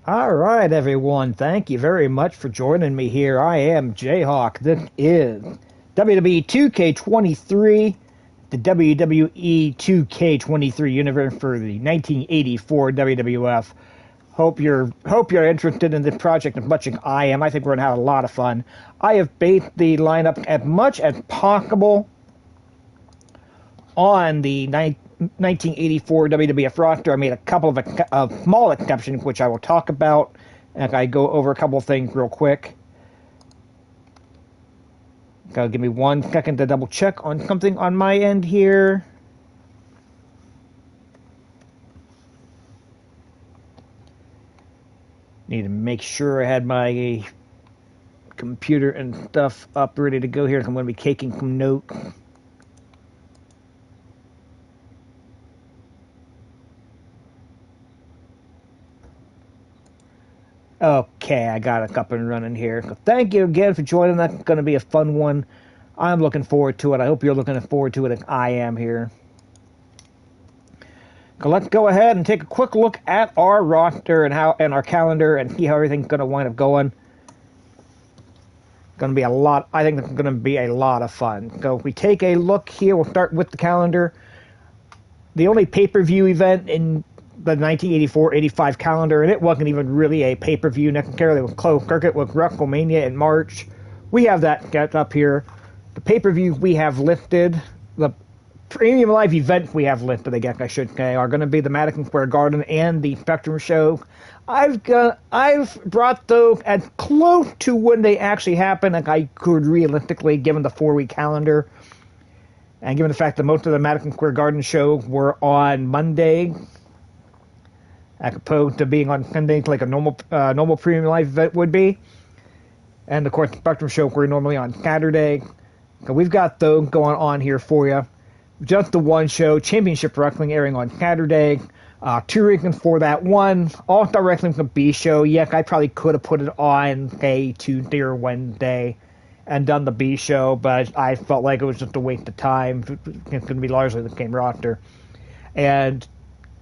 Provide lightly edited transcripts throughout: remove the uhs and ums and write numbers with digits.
All right, everyone. Thank you very much for joining me here. I am Jayhawk. This is WWE 2K23, the WWE 2K23 universe for the 1984 WWF. Hope you're interested in this project as much as I am. I think we're gonna have a lot of fun. I have based the lineup as much as possible on the 1984 WWF roster. I made a couple of small exceptions, which I will talk about as I go over a couple of things real quick. Give me 1 second to double check on something on my end here. Need to make sure I had my computer and stuff up ready to go here. I'm going to be taking some notes. Okay, I got it up and running here. So thank you again for joining. That's going to be a fun one. I'm looking forward to it. I hope you're looking forward to it as I am here. So let's go ahead and take a quick look at our roster and our calendar and see how everything's going to wind up going. Going to be a lot. I think it's going to be a lot of fun. So if we take a look here, we'll start with the calendar. The only pay-per-view event in the 1984-85 calendar, and it wasn't even really a pay-per-view necessarily. It was close circuit with WrestleMania in March. We have that up here. The pay-per-view we have listed, the premium live events we have listed, I guess I should say, are going to be the Madison Square Garden and the Spectrum Show. I've brought those as close to when they actually happen as I could realistically, given the 4-week calendar, and given the fact that most of the Madison Square Garden shows were on Monday, as opposed to being on Sunday like a normal premium live event would be. And of course, the Spectrum Show we're normally on Saturday. So we've got those going on here for you. Just the one show, Championship Wrestling, airing on Saturday. 2 reasons for that. One, All-Star Wrestling's a B show. Yes, I probably could have put it on a Tuesday or Wednesday and done the B show, but I felt like it was just a waste of time. It's going to be largely the same roster. And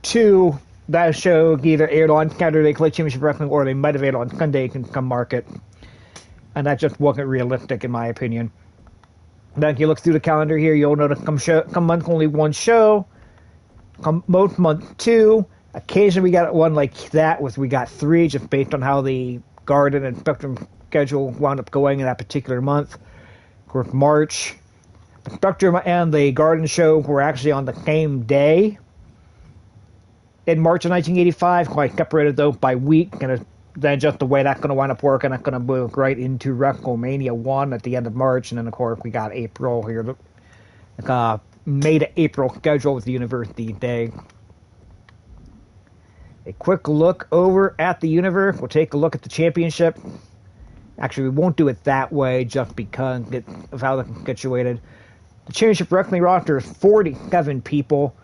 2, that show either aired on Saturday, Clay Championship Wrestling, or they might have aired on Sunday in some market. And that just wasn't realistic, in my opinion. Then if you look through the calendar here, you'll notice come month only 1 show. Most months 2. Occasionally we got one like that, we got 3, just based on how the Garden and Spectrum schedule wound up going in that particular month. Of course, March, the Spectrum and the Garden show were actually on the same day. In March of 1985, quite separated though by week, and then just the way that's going to wind up working, that's going to move right into WrestleMania 1 at the end of March, and then of course we got April here, May to April schedule with the University Day. A quick look over at the universe. We'll take a look at the championship. Actually, we won't do it that way just because of how they're situated. The Championship Wrestling roster is 47 people.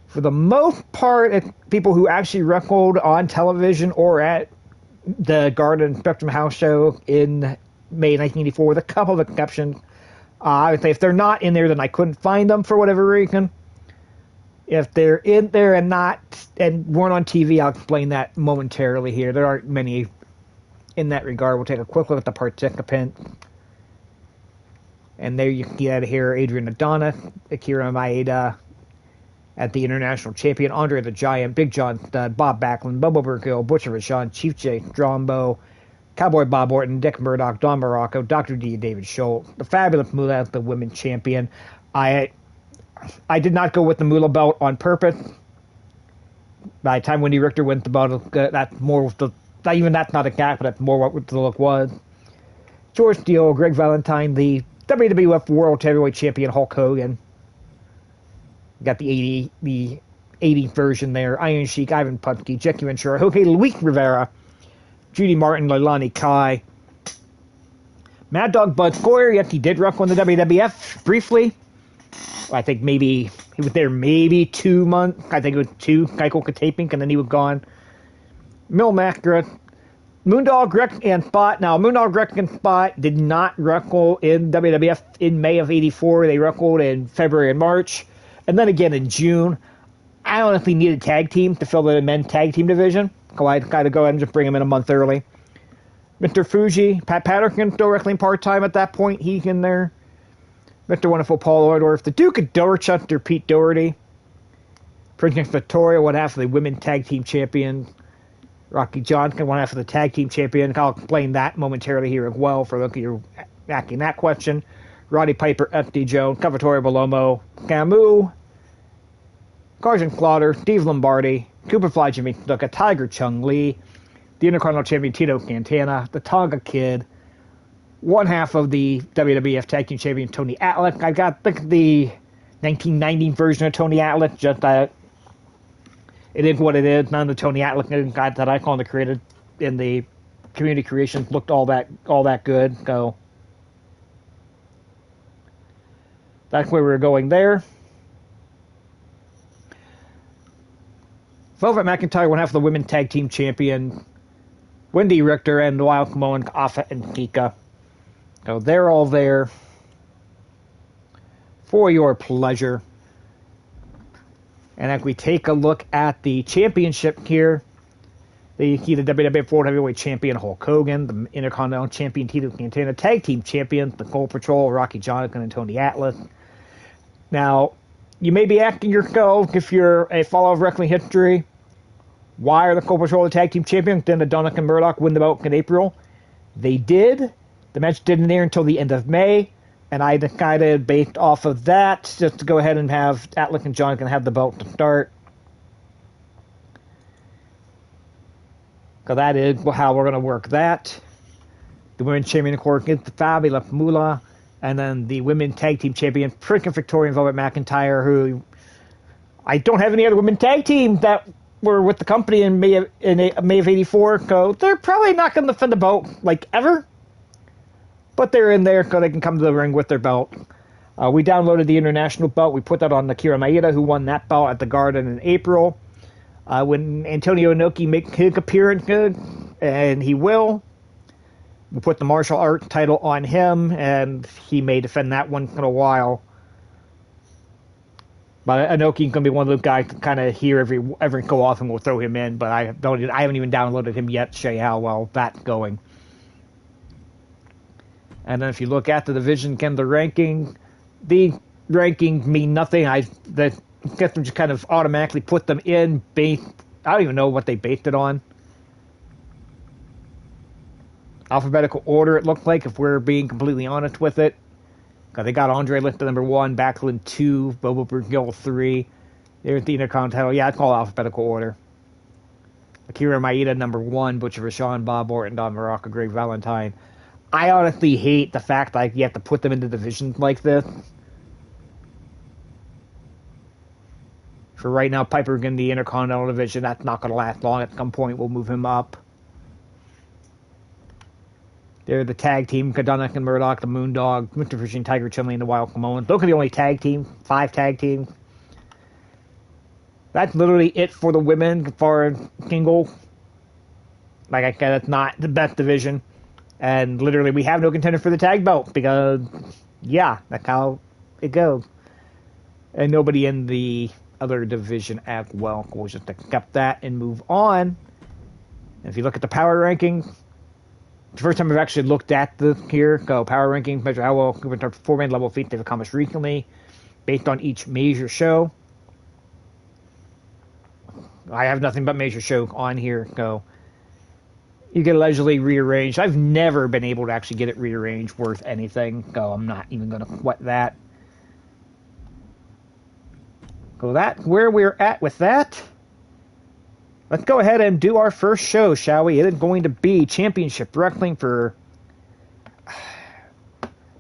For the most part, it's people who actually wrestled on television or at the Garden Spectrum House show in May 1984, with a couple of exceptions. I would say if they're not in there, then I couldn't find them for whatever reason. If they're in there and weren't on TV, I'll explain that momentarily here. There aren't many in that regard. We'll take a quick look at the participants. And there you can see that here: Adrian Adonis, Akira Maeda, at the International Champion, Andre the Giant, Big John Studd, Bob Backlund, Bobo Burkill, Butcher Vachon, Chief J, Strombo, Cowboy Bob Orton, Dick Murdoch, Don Morocco, Dr. D, David Schultz, the Fabulous Moolah, the Women's Champion. I did not go with the Moolah belt on purpose. By the time Wendy Richter went the belt, that's more, that's not a gap, but that's more what the look was. George Steele, Greg Valentine, the WWF World Heavyweight Champion, Hulk Hogan. Got the 80 version there. Iron Sheik, Ivan Putski, Jackie Ventura, Jorge Luis Rivera, Judy Martin, Leilani Kai. Mad Dog Bud Sawyer, yes, he did wrestle in the WWF briefly. I think maybe he was there 2 months. I think it was 2 Geico taping, and then he was gone. Mil Macra, Moondog, Rex, and Spot. Now, Moondog, Rex, and Spot did not wrestle in WWF in May of '84. They wrestled in February and March, and then again in June. I honestly need a tag team to fill the men's tag team division. So I got to go ahead and just bring him in a month early. Mr. Fuji, Pat Patterson, still wrestling part-time at that point. He's in there. Mr. Wonderful Paul Orndorff, the Duke of Dorchester, Pete Doherty. Princess Victoria, one half of the women's tag team champion. Rocky Johnson, one half of the tag team champion. I'll explain that momentarily here as well for looking you're asking that question. Roddy Piper, FD Jones, Cavatori Bolomo, Camus, Carson Slaughter, Steve Lombardi, Cooperfly Jimmy Snuka, Tiger Chung Lee, the Intercontinental Champion Tito Santana, the Tonga Kid, one half of the WWF Tag Team Champion Tony Atlas. I've got the 1990 version of Tony Atlas, just that it is what it is. None of the Tony Atlas guys that I call the created in the community creations looked all that good. So that's where we're going there. Velvet McIntyre, one half of the women's tag team champion, Wendy Richter, and the Wild Samoan, Afa and Kika. So they're all there for your pleasure. And if we take a look at the championship here, you see the WWF World Heavyweight Champion Hulk Hogan, the Intercontinental Champion Tito Santana, Tag Team Champions, the Cole Patrol, Rocky Johnson, and Tony Atlas. Now, you may be asking yourself, if you're a follower of wrestling history, why are the Cole Patrol the Tag Team Champions? Didn't Adonis and Murdoch win the belt in April? They did. The match didn't air until the end of May, and I decided, based off of that, just to go ahead and have Atlas and Johnson have the belt to start. So that is how we're going to work that. The women's champion, of course, is the Fabulous Moolah, and then the women's tag team champion, Princess Victoria and Velvet McIntyre, who I don't have any other women's tag team that were with the company in May of '84, so they're probably not going to defend the belt like ever. But they're in there so they can come to the ring with their belt. We downloaded the international belt. We put that on Akira Maeda, who won that belt at the Garden in April. When Antonio Inoki makes his appearance, and he will, we put the martial arts title on him, and he may defend that one in a while. But Inoki's going to be one of those guys to kind of hear every so often we'll throw him in, but I haven't even downloaded him yet to show you how well that's going. And then if you look at the division and the rankings mean nothing. I get them just kind of automatically put them in based. I don't even know what they based it on. Alphabetical order, it looks like, if we're being completely honest with it. They got Andre listed number 1, Backlund 2, Bobo Burgill 3. There's the Intercontinental. Yeah, it's all alphabetical order. Akira Maeda number 1, Butcher Rashawn, Bob Orton, Don Morocco, Greg Valentine. I honestly hate the fact that you have to put them into divisions like this. For right now, Piper in the Intercontinental division. That's not going to last long. At some point, we'll move him up. They're the tag team, Adonis and Murdoch, the Moondog, Mr. Fishing, Tiger Chunley, and the Wild Samoans. Those are the only tag team, 5 tag teams. That's literally it for the women as far as single. Like I said, it's not the best division. And literally, we have no contender for the tag belt because, yeah, that's how it goes. And nobody in the other division as well. We'll just accept that and move on. And if you look at the power rankings, the first time I've actually looked at this here, go power rankings, measure how well 4-man level feats they've accomplished recently, based on each major show. I have nothing but major show on here, so you get allegedly rearranged. I've never been able to actually get it rearranged worth anything, so I'm not even going to sweat that. So that's where we're at with that. Let's go ahead and do our first show, shall we? It is going to be Championship Wrestling for,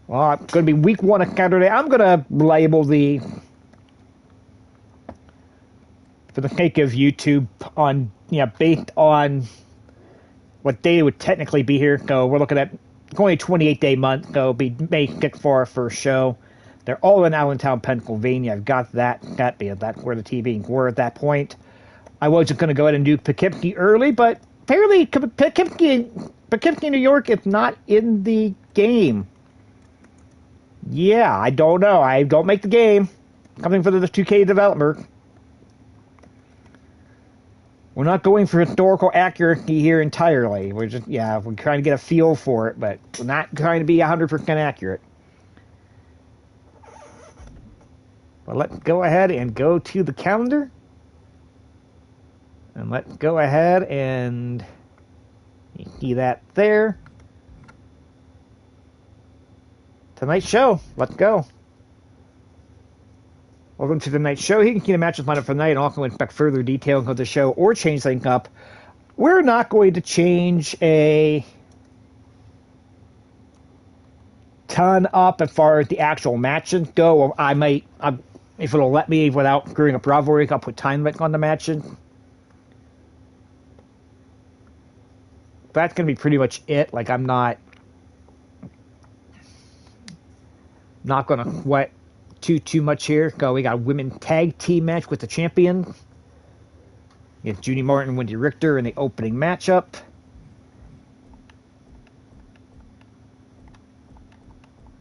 well, it's going to be week 1 of Saturday. I'm going to label the, for the sake of YouTube, on, based on what day it would technically be here. So we're looking at only a 28-day month, so it'll be May 6th for our first show. They're all in Allentown, Pennsylvania. I've got that because that's where the TVs were at that point. I was just going to go ahead and do Poughkeepsie early, but apparently Poughkeepsie, New York is not in the game. Yeah, I don't know. I don't make the game. Coming for the 2K developer. We're not going for historical accuracy here entirely. We're just, yeah, we're trying to get a feel for it, but we're not trying to be 100% accurate. But let's go ahead and go to the calendar. And let's go ahead and you see that there. Tonight's show. Let's go. Welcome to tonight's show. Here you can see the matches lineup for the night and also expect further details of the show or change things up. We're not going to change a ton up as far as the actual matches go. Or I might, if it'll let me without screwing up rivalry, I'll put time limits on the matches. That's going to be pretty much it. Like, I'm not going to sweat too much here. Go. We got a women's tag team match with the champion. We got Judy Martin and Wendy Richter in the opening matchup.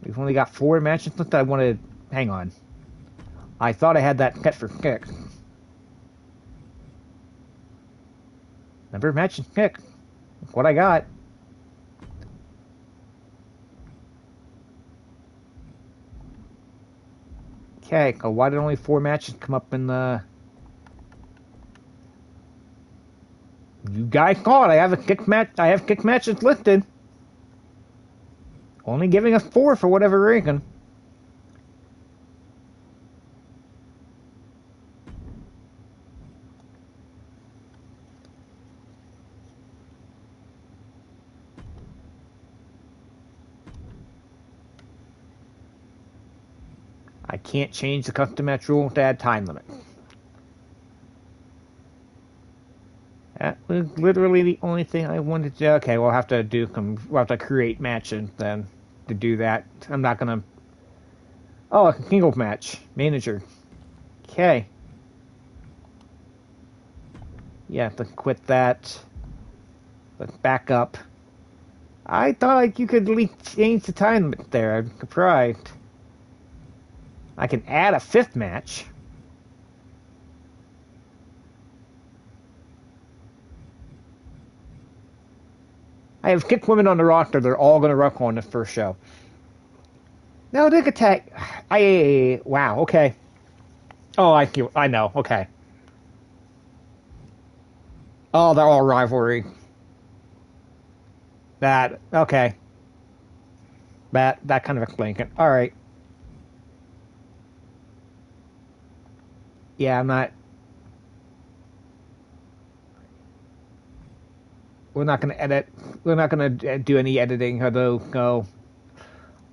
We've only got 4 matches left. I wanted. Hang on. I thought I had that set for 6. Number of matches 6. That's what I got. Okay, so why did only 4 matches come up in the... You guys saw it. I have 6 matches listed. Only giving us 4 for whatever reason. I can't change the custom match rule to add time limit. That was literally the only thing I wanted to. Okay, we'll have to create matches then to do that. I'm not gonna. Oh, a singles match manager. Okay. Yeah, let's quit that. Let's back up. I thought you could at least change the time limit there. I'm surprised. I can add a 5th match. I have 6 women on the roster. They're all going to wrestle on the first show. No, Dick Attack. Wow, okay. Oh, I know, okay. Oh, they're all rivalry. Okay. That kind of explains it. Alright. Yeah, I'm not... We're not going to edit. We're not going to do any editing, although go.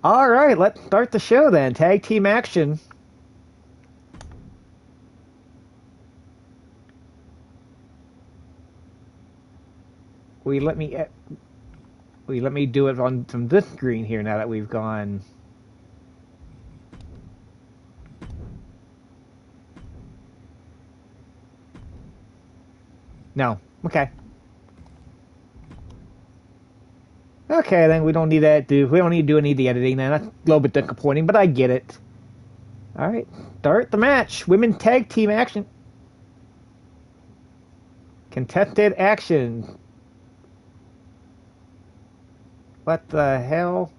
Alright, let's start the show then. Tag team action. Let me do it from this screen here now that we've gone. No. Okay. Okay, then we don't need to do any of the editing then. That's a little bit disappointing, but I get it. Alright, start the match. Women's tag team action. Contested action. What the hell?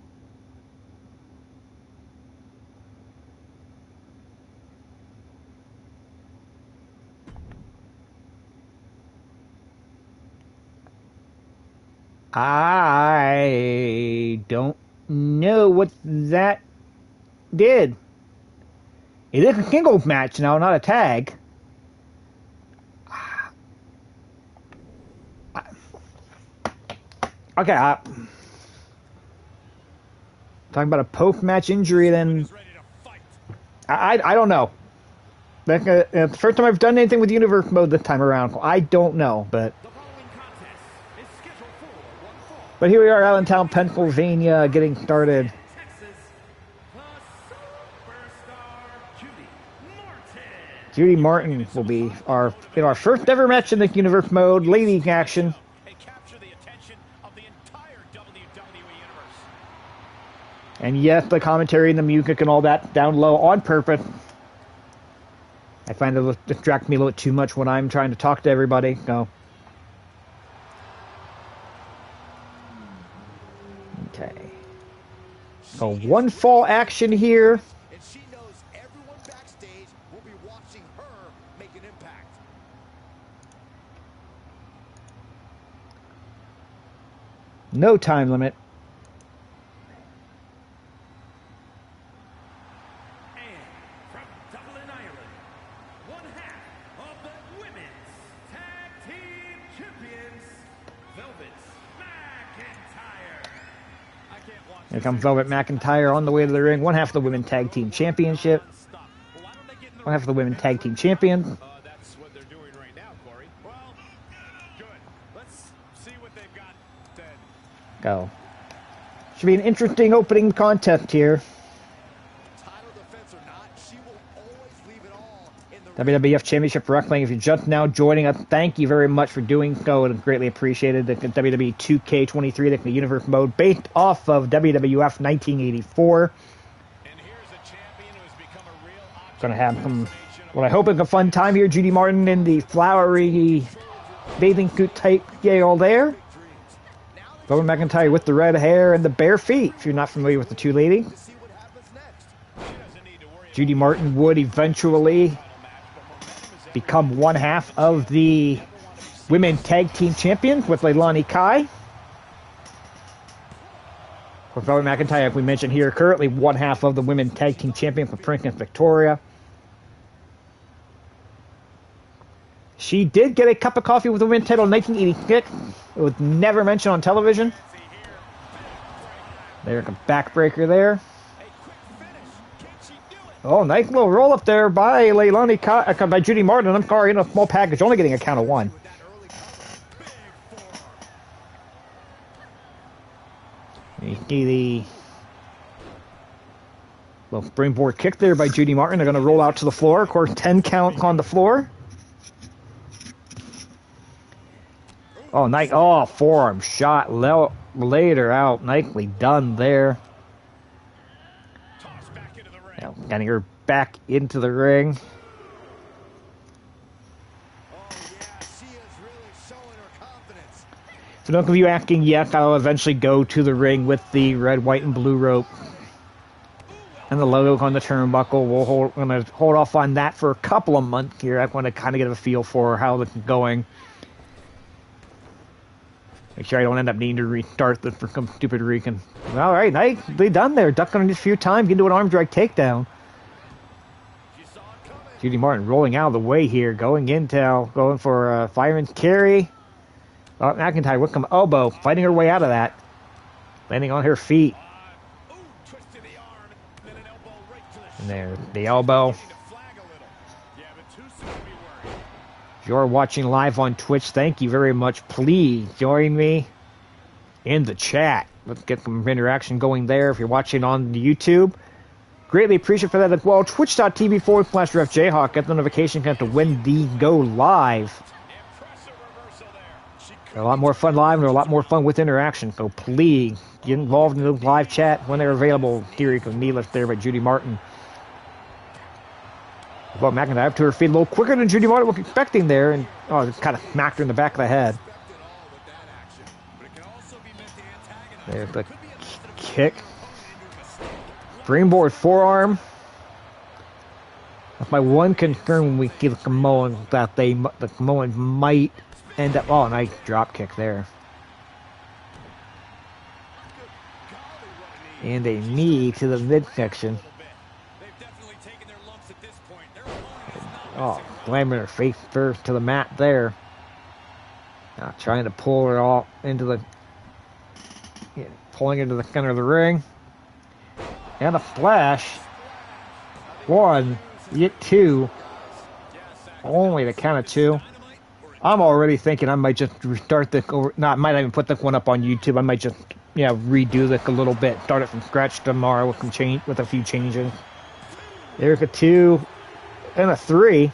I don't know what that did. It is a singles match now, not a tag. Okay, talking about a post-match injury, then I don't know. That's the first time I've done anything with Universe Mode this time around. I don't know, but here we are, Allentown, Pennsylvania, getting started. Judy Martin will be in our first ever match in the Universe Mode, ladies action. And yes, the commentary and the music and all that down low on purpose. I find it distract me a little too much when I'm trying to talk to everybody. No. Okay. So one fall action here. And she knows everyone backstage will be watching her make an impact. No time limit. And from Dublin, Ireland, one half of the Women's Tag Team Champions, Velvet McIntyre. I can't watch. Here comes Velvet McIntyre on the way to the ring. One half of the Women's Tag Team Championship. One half of the Women's Tag Team Champion. That's what they're doing right now, Corey. Well, good. Let's see what they've got then. Go. Should be an interesting opening contest here. Title defense or not, she will always leave it all in the WWF Championship Wrestling. If you're just now joining us, thank you very much for doing so. It's greatly appreciated. The WWE 2K23, the universe mode based off of WWF 1984. And here's a champion who has become a real object. Gonna have some, what I hope is a fun time here. Judy Martin in the flowery bathing suit type gale there. Velvet McIntyre with the red hair and the bare feet, if you're not familiar with the two ladies. see what happens next. Judy Martin would eventually become one half of the Women's Tag Team Champions with Leilani Kai. For Velvet McIntyre, as we mentioned here, currently one half of the Women's Tag Team Champions with Princess Victoria. She did get a cup of coffee with the women's title in 1986. It was never mentioned on television. There's a backbreaker there. Oh, nice little roll up there by Leilani Kai, by Judy Martin. I'm sorry, in a small package, only getting a count of one. You see the little springboard kick there by Judy Martin. They're going to roll out to the floor. Of course, 10 count on the floor. Oh, nice. Oh, forearm shot later out. Nicely done there. Now, getting her back into the ring. For those of you asking, yes, I'll eventually go to the ring with the red, white, and blue rope. And the logo on the turnbuckle. We're going to hold off on that for a couple of months here. I want to kind of get a feel for how this is going. Make sure I don't end up needing to restart this for some stupid reason. All right, nicely done there. Ducked on it a few times, into an arm drag takedown. Judy Martin rolling out of the way here, going for a fireman's carry. Oh, McIntyre with some elbow, fighting her way out of that. Landing on her feet. And there, the elbow. If you're watching live on Twitch, thank you very much. Please join me in the chat. Let's get some interaction going there. If you're watching on YouTube, greatly appreciate for that as well. Twitch.tv/RefJayhawk. Get the notification to when these go live. They're a lot more fun live, and they're a lot more fun with interaction. So please get involved in the live chat when they're available. Theory of needless there by Judy Martin. Well, McIntyre up to her feet a little quicker than Judy Martin was expecting there, and just kind of smacked her in the back of the head. There's the kick. Springboard forearm. That's my one concern when we see the Samoans, that the Samoans might end up. Oh, nice drop kick there. And a knee to the midsection. Oh, slamming her face first to the mat there. Now trying to pull her all into the, pulling into the center of the ring. And a splash. One, get two. Only the count of two. I'm already thinking I might just restart this, I might even put this one up on YouTube. I might just, redo this a little bit. Start it from scratch tomorrow with a few changes. There's a 2 and a 3.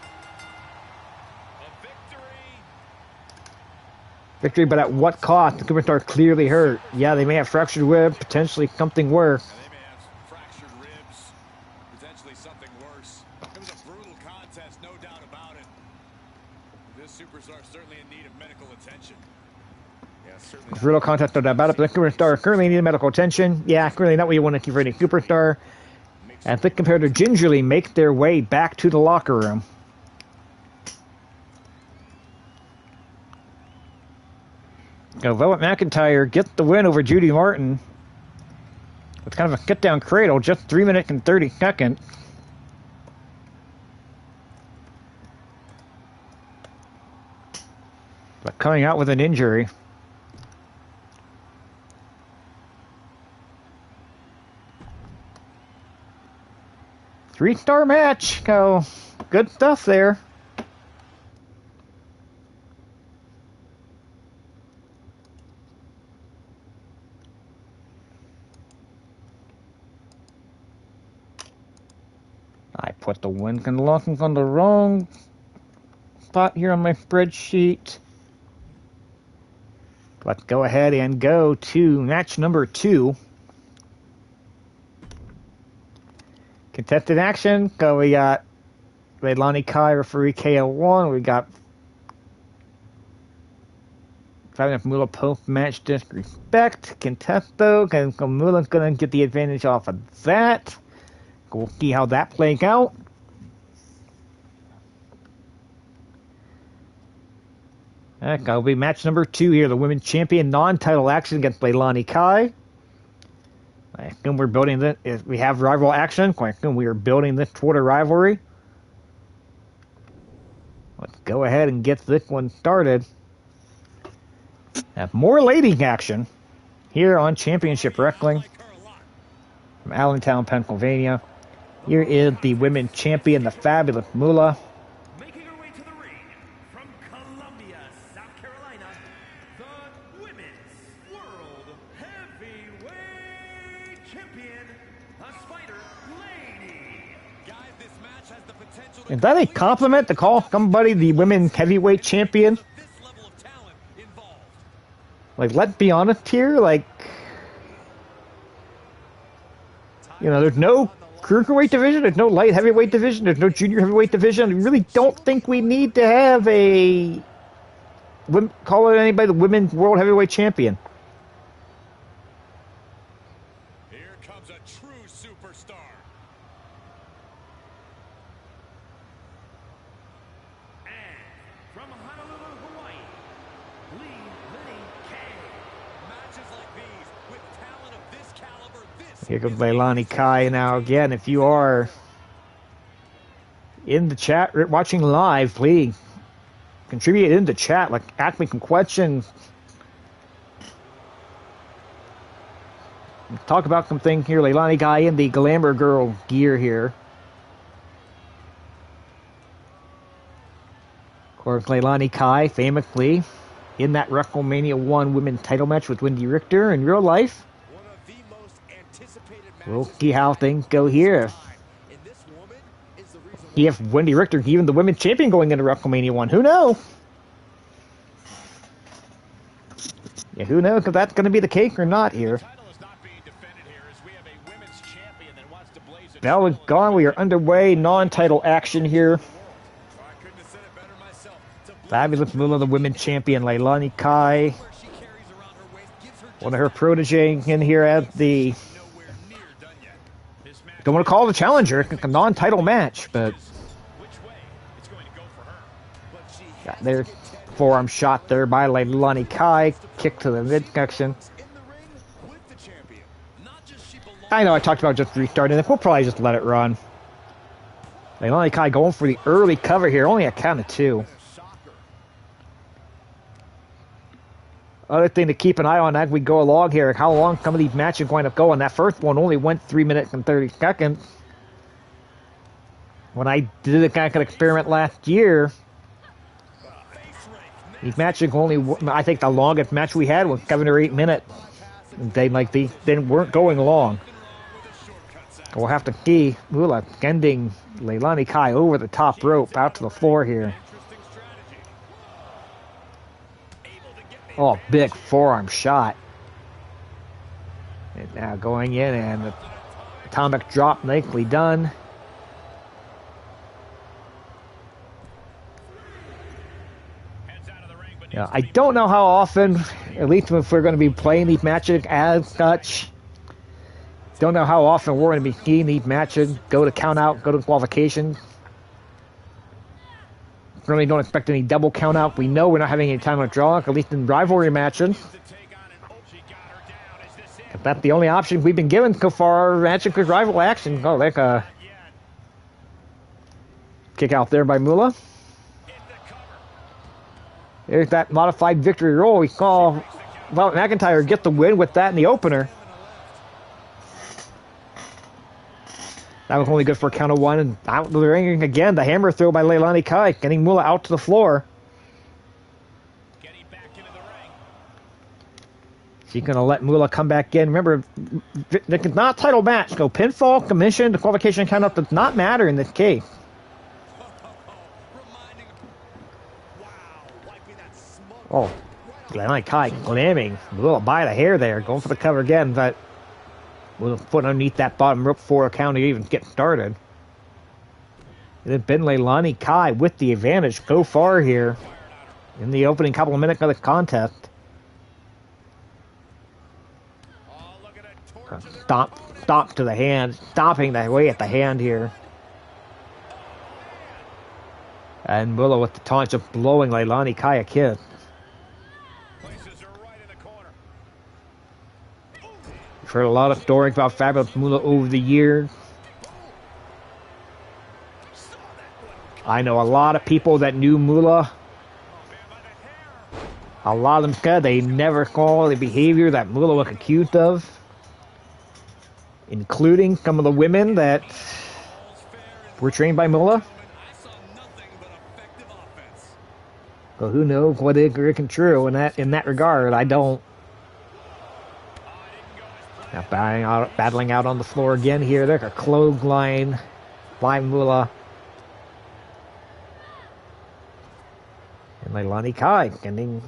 Victory, but at what cost? The superstar clearly hurt. Yeah, they may have fractured ribs, potentially something worse. They may have fractured ribs, potentially something worse. It was a brutal contest, no doubt Brutal contact, no doubt about it. But the superstar currently needs medical attention. Yeah, currently not what you want to keep for any superstar. And the competitor gingerly make their way back to the locker room. Velvet McIntyre gets the win over Judy Martin. It's kind of a get-down cradle, just 3 minutes and 30 seconds. But coming out with an injury. Three-star match. Go. Good stuff there. I put the wins and losses on the wrong spot here on my spreadsheet. Let's go ahead and go to match number 2. Contested action. So we got Leilani Kai, referee KO1. We got Fabulous Moolah post-match disrespect. Contesto. And Moolah's going to get the advantage off of that. We'll see how that plays out. That'll be match number 2 here. The women's champion non-title action against Leilani Kai. I assume we're building this. If we have rival action, I assume we are building this toward a rivalry. Let's go ahead and get this one started. Have more ladies action here on Championship Wrestling from Allentown, Pennsylvania. Here is the women's champion, the Fabulous Moolah. Making her way to the ring from Columbia, South Carolina, the Women's World Heavyweight Champion, a Spider Lady. Guys, this match has the potential to... Is that a compliment to call somebody the women's heavyweight champion? This level of talent involved. Like, let's be honest here, like... You know, there's no cruiserweight division, there's no light heavyweight division, there's no junior heavyweight division. I really don't think we need to have a... Call it anybody the women's world heavyweight champion. Here comes a true superstar. And from Honolulu, Hawaii, Leilani Kai. Matches like these, with talent of this caliber, this... Here comes Leilani Kai now again. If you are in the chat watching live, please contribute in the chat. Like, ask me some questions. Talk about some things here. Leilani Kai in the Glamour Girl gear here. Of course, Leilani Kai famously in that WrestleMania 1 women's title match with Wendy Richter in real life. One of the most anticipated We'll matches see how things go here. and this woman is the reason You have Wendy Richter, even the women's champion, going into WrestleMania 1. Who knows? Yeah, who knows if that's going to be the case or not here. Title is not being defended here as we have a women's champion that wants to blaze a Bell is gone. We are underway. Non-title action here. I couldn't have said it better myself. To blow Fabulous Moolah, the women's champion, Leilani Kai. where she carries around her waist gives her One of her proteges in here at the... nowhere near done yet. This match, Don't want to call it a challenger. It's a non-title match, but... which way it's going to go for her. But she Yeah, has there's to get Ted forearm shot there by Leilani Kai. Kick to the midsection. in the ring with the champion. Not just she belongs. I know I talked about just restarting it. We'll probably just let it run. Leilani Kai going for the early cover here. Only a count of 2. Shocker. Other thing to keep an eye on as we go along here, how long some of these matches are going to go. And that first one only went 3 minutes and 30 seconds. When I did a kind of experiment last year, these matches only, I think the longest match we had was 7 or 8 minutes. They weren't going long. We'll have to see Moolah sending Leilani Kai over the top rope out to the floor here. Oh, big forearm shot. And now going in, and the atomic drop nicely done. I don't know how often At least if we're going to be playing these matches as such. Don't know how often we're going to be seeing these matches go to count out, go to qualification. Really don't expect any double count out. We know we're not having any time of draw, at least in rivalry matches. If that's the only option we've been given so far, matching with rival action. Oh, like a kick out there by Moolah. There's that modified victory roll. We saw McIntyre get the win with that in the opener. That was only good for a count of one. And out of the ring again, the hammer throw by Leilani Kai, getting Moolah out to the floor. Getting back into the ring. She's going to let Moolah come back in. Remember, it's not a title match. So pinfall, commission, the qualification count-out does not matter in this case. Oh, Leilani Kai glamming Moolah by the hair there, going for the cover again, but Moolah put underneath that bottom rope for a count to even get started. It had been Leilani Kai with the advantage so far here in the opening couple of minutes of the contest. Stomp to the hand, stomping the way at the hand here. And Moolah with the taunt just blowing Leilani Kai a kiss. We've heard a lot of stories about Fabulous Moolah over the years. I know a lot of people that knew Moolah. A lot of them said they never saw the behavior that Moolah was accused of, including some of the women that were trained by Moolah. So who knows what is or isn't true in that regard? I don't. Now battling out on the floor again here. There's a clothesline by Moolah. And Leilani Kai getting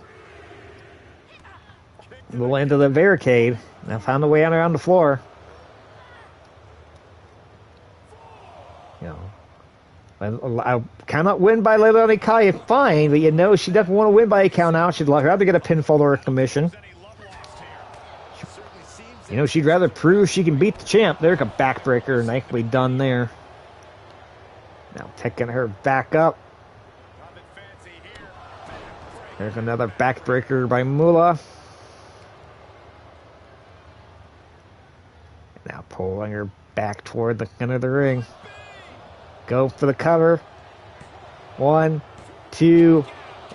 Moolah into the barricade. Now found a way out around the floor. You know, I cannot win by Leilani Kai is fine, but you know she doesn't want to win by a count out. She'd rather get a pinfall or a commission. You know, she'd rather prove she can beat the champ. There's a backbreaker, nicely done there. Now taking her back up. There's another backbreaker by Moolah. Now pulling her back toward the center of the ring. Go for the cover. 1, 2,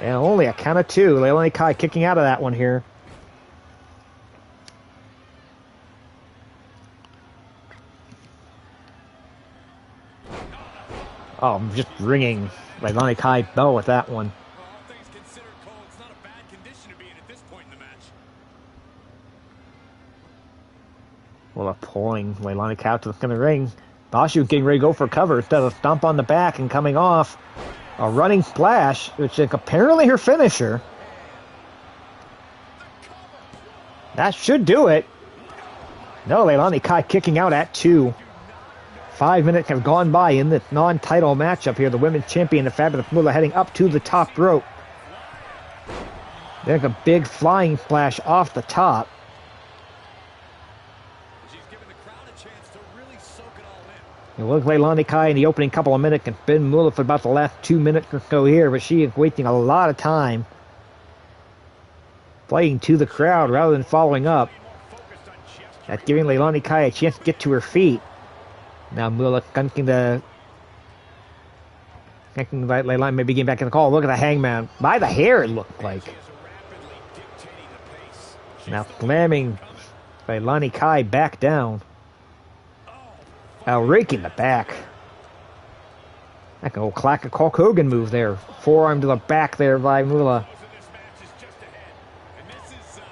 and only a count of 2. Leilani Kai kicking out of that one here. Oh, I'm just ringing Leilani Kai bell with that one. Well, all things considered, Cole, it's not a bad condition to be in at this point in the match. Well, pulling Leilani Kai to the center of the ring. Bashu getting ready to go for cover instead of stomp on the back and coming off. A running splash, which is apparently her finisher. That should do it. No, Leilani Kai kicking out at 2. 5 minutes have gone by in this non-title matchup here. The women's champion, the Fabulous Moolah, heading up to the top rope. There's a big flying splash off the top. She's giving the crowd a chance to really soak it all in. It looks like Leilani Kai in the opening couple of minutes can spin Moolah for about the last 2 minutes or so here, but she is wasting a lot of time playing to the crowd rather than following up. That's giving Leilani Kai a chance to get to her feet. Now Moolah gunking Leilani maybe getting back in the call. Look at the hangman. By the hair, it looked like. Now slamming Leilani Kai back down. Now raking the back. Like an old classic Hulk Hogan move there. Forearm to the back there by Moolah.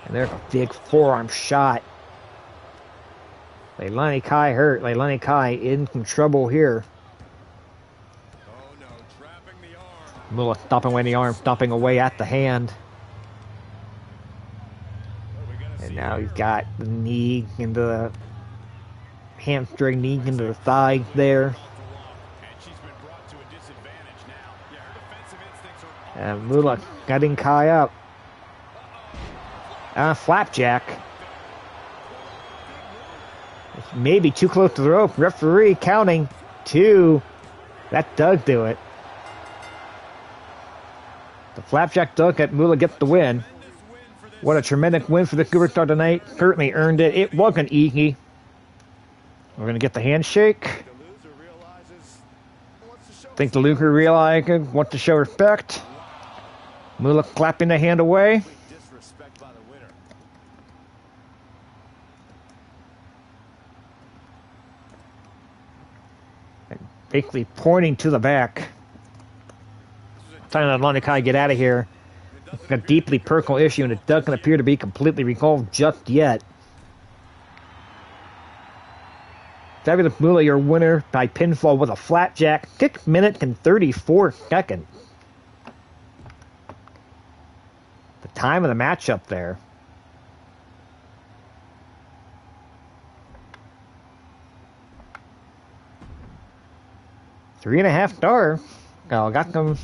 And there's a big forearm shot. Leilani Kai hurt. Leilani Kai in some trouble here. Oh no, trapping the arm. Moolah stomping away the arm, stomping away at the hand. And now he's got the knee into the hamstring, knee into the thigh there. And she's been brought to a disadvantage now. Yeah, her defensive instincts are And Moolah cutting Kai up. Flapjack. Maybe too close to the rope. Referee counting 2. That does do it. The flapjack dunk at Moolah gets the win. What a tremendous win for the Superstar tonight. Certainly earned it. It wasn't easy. We're going to get the handshake. I think the loser realizes wants to show respect. Moolah clapping the hand away. And basically pointing to the back. Telling Atlantic High, get out of here. It's a deeply personal issue, and it doesn't appear to be completely resolved just yet. Fabulous Moolah, your winner by pinfall with a flapjack. 6 minutes and 34 seconds. The time of the match up there. Three and a half star. Oh, got them.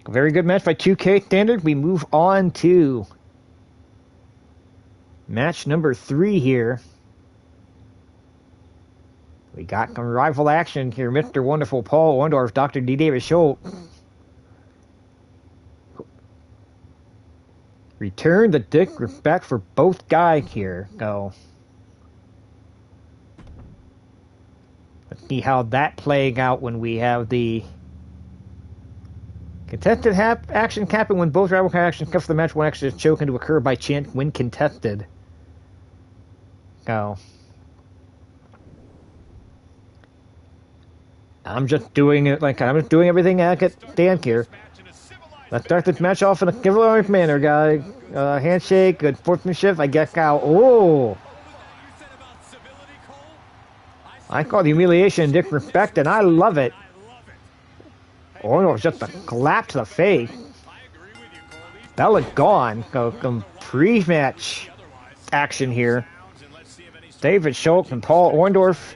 A very good match by 2K standard. We move on to match number 3 here. We got some rival action here. Mr. Wonderful Paul Orndorff, Dr. D. David Schultz. Return the disrespect for both guys here. Go. Let's see how that playing out when we have the contested action happen when both rival actions come for the match. One action is chosen to occur by chance when contested. Go. I'm just doing it like I'm just doing everything I can stand here. Let's start this match off in a civilized manner, guys. Handshake, good sportsmanship. I guess now. Oh, I call the humiliation and disrespect, and I love it. Oh no, it's just a clap to the face. Bella gone. Some pre-match action here. David Schultz and Paul Orndorff.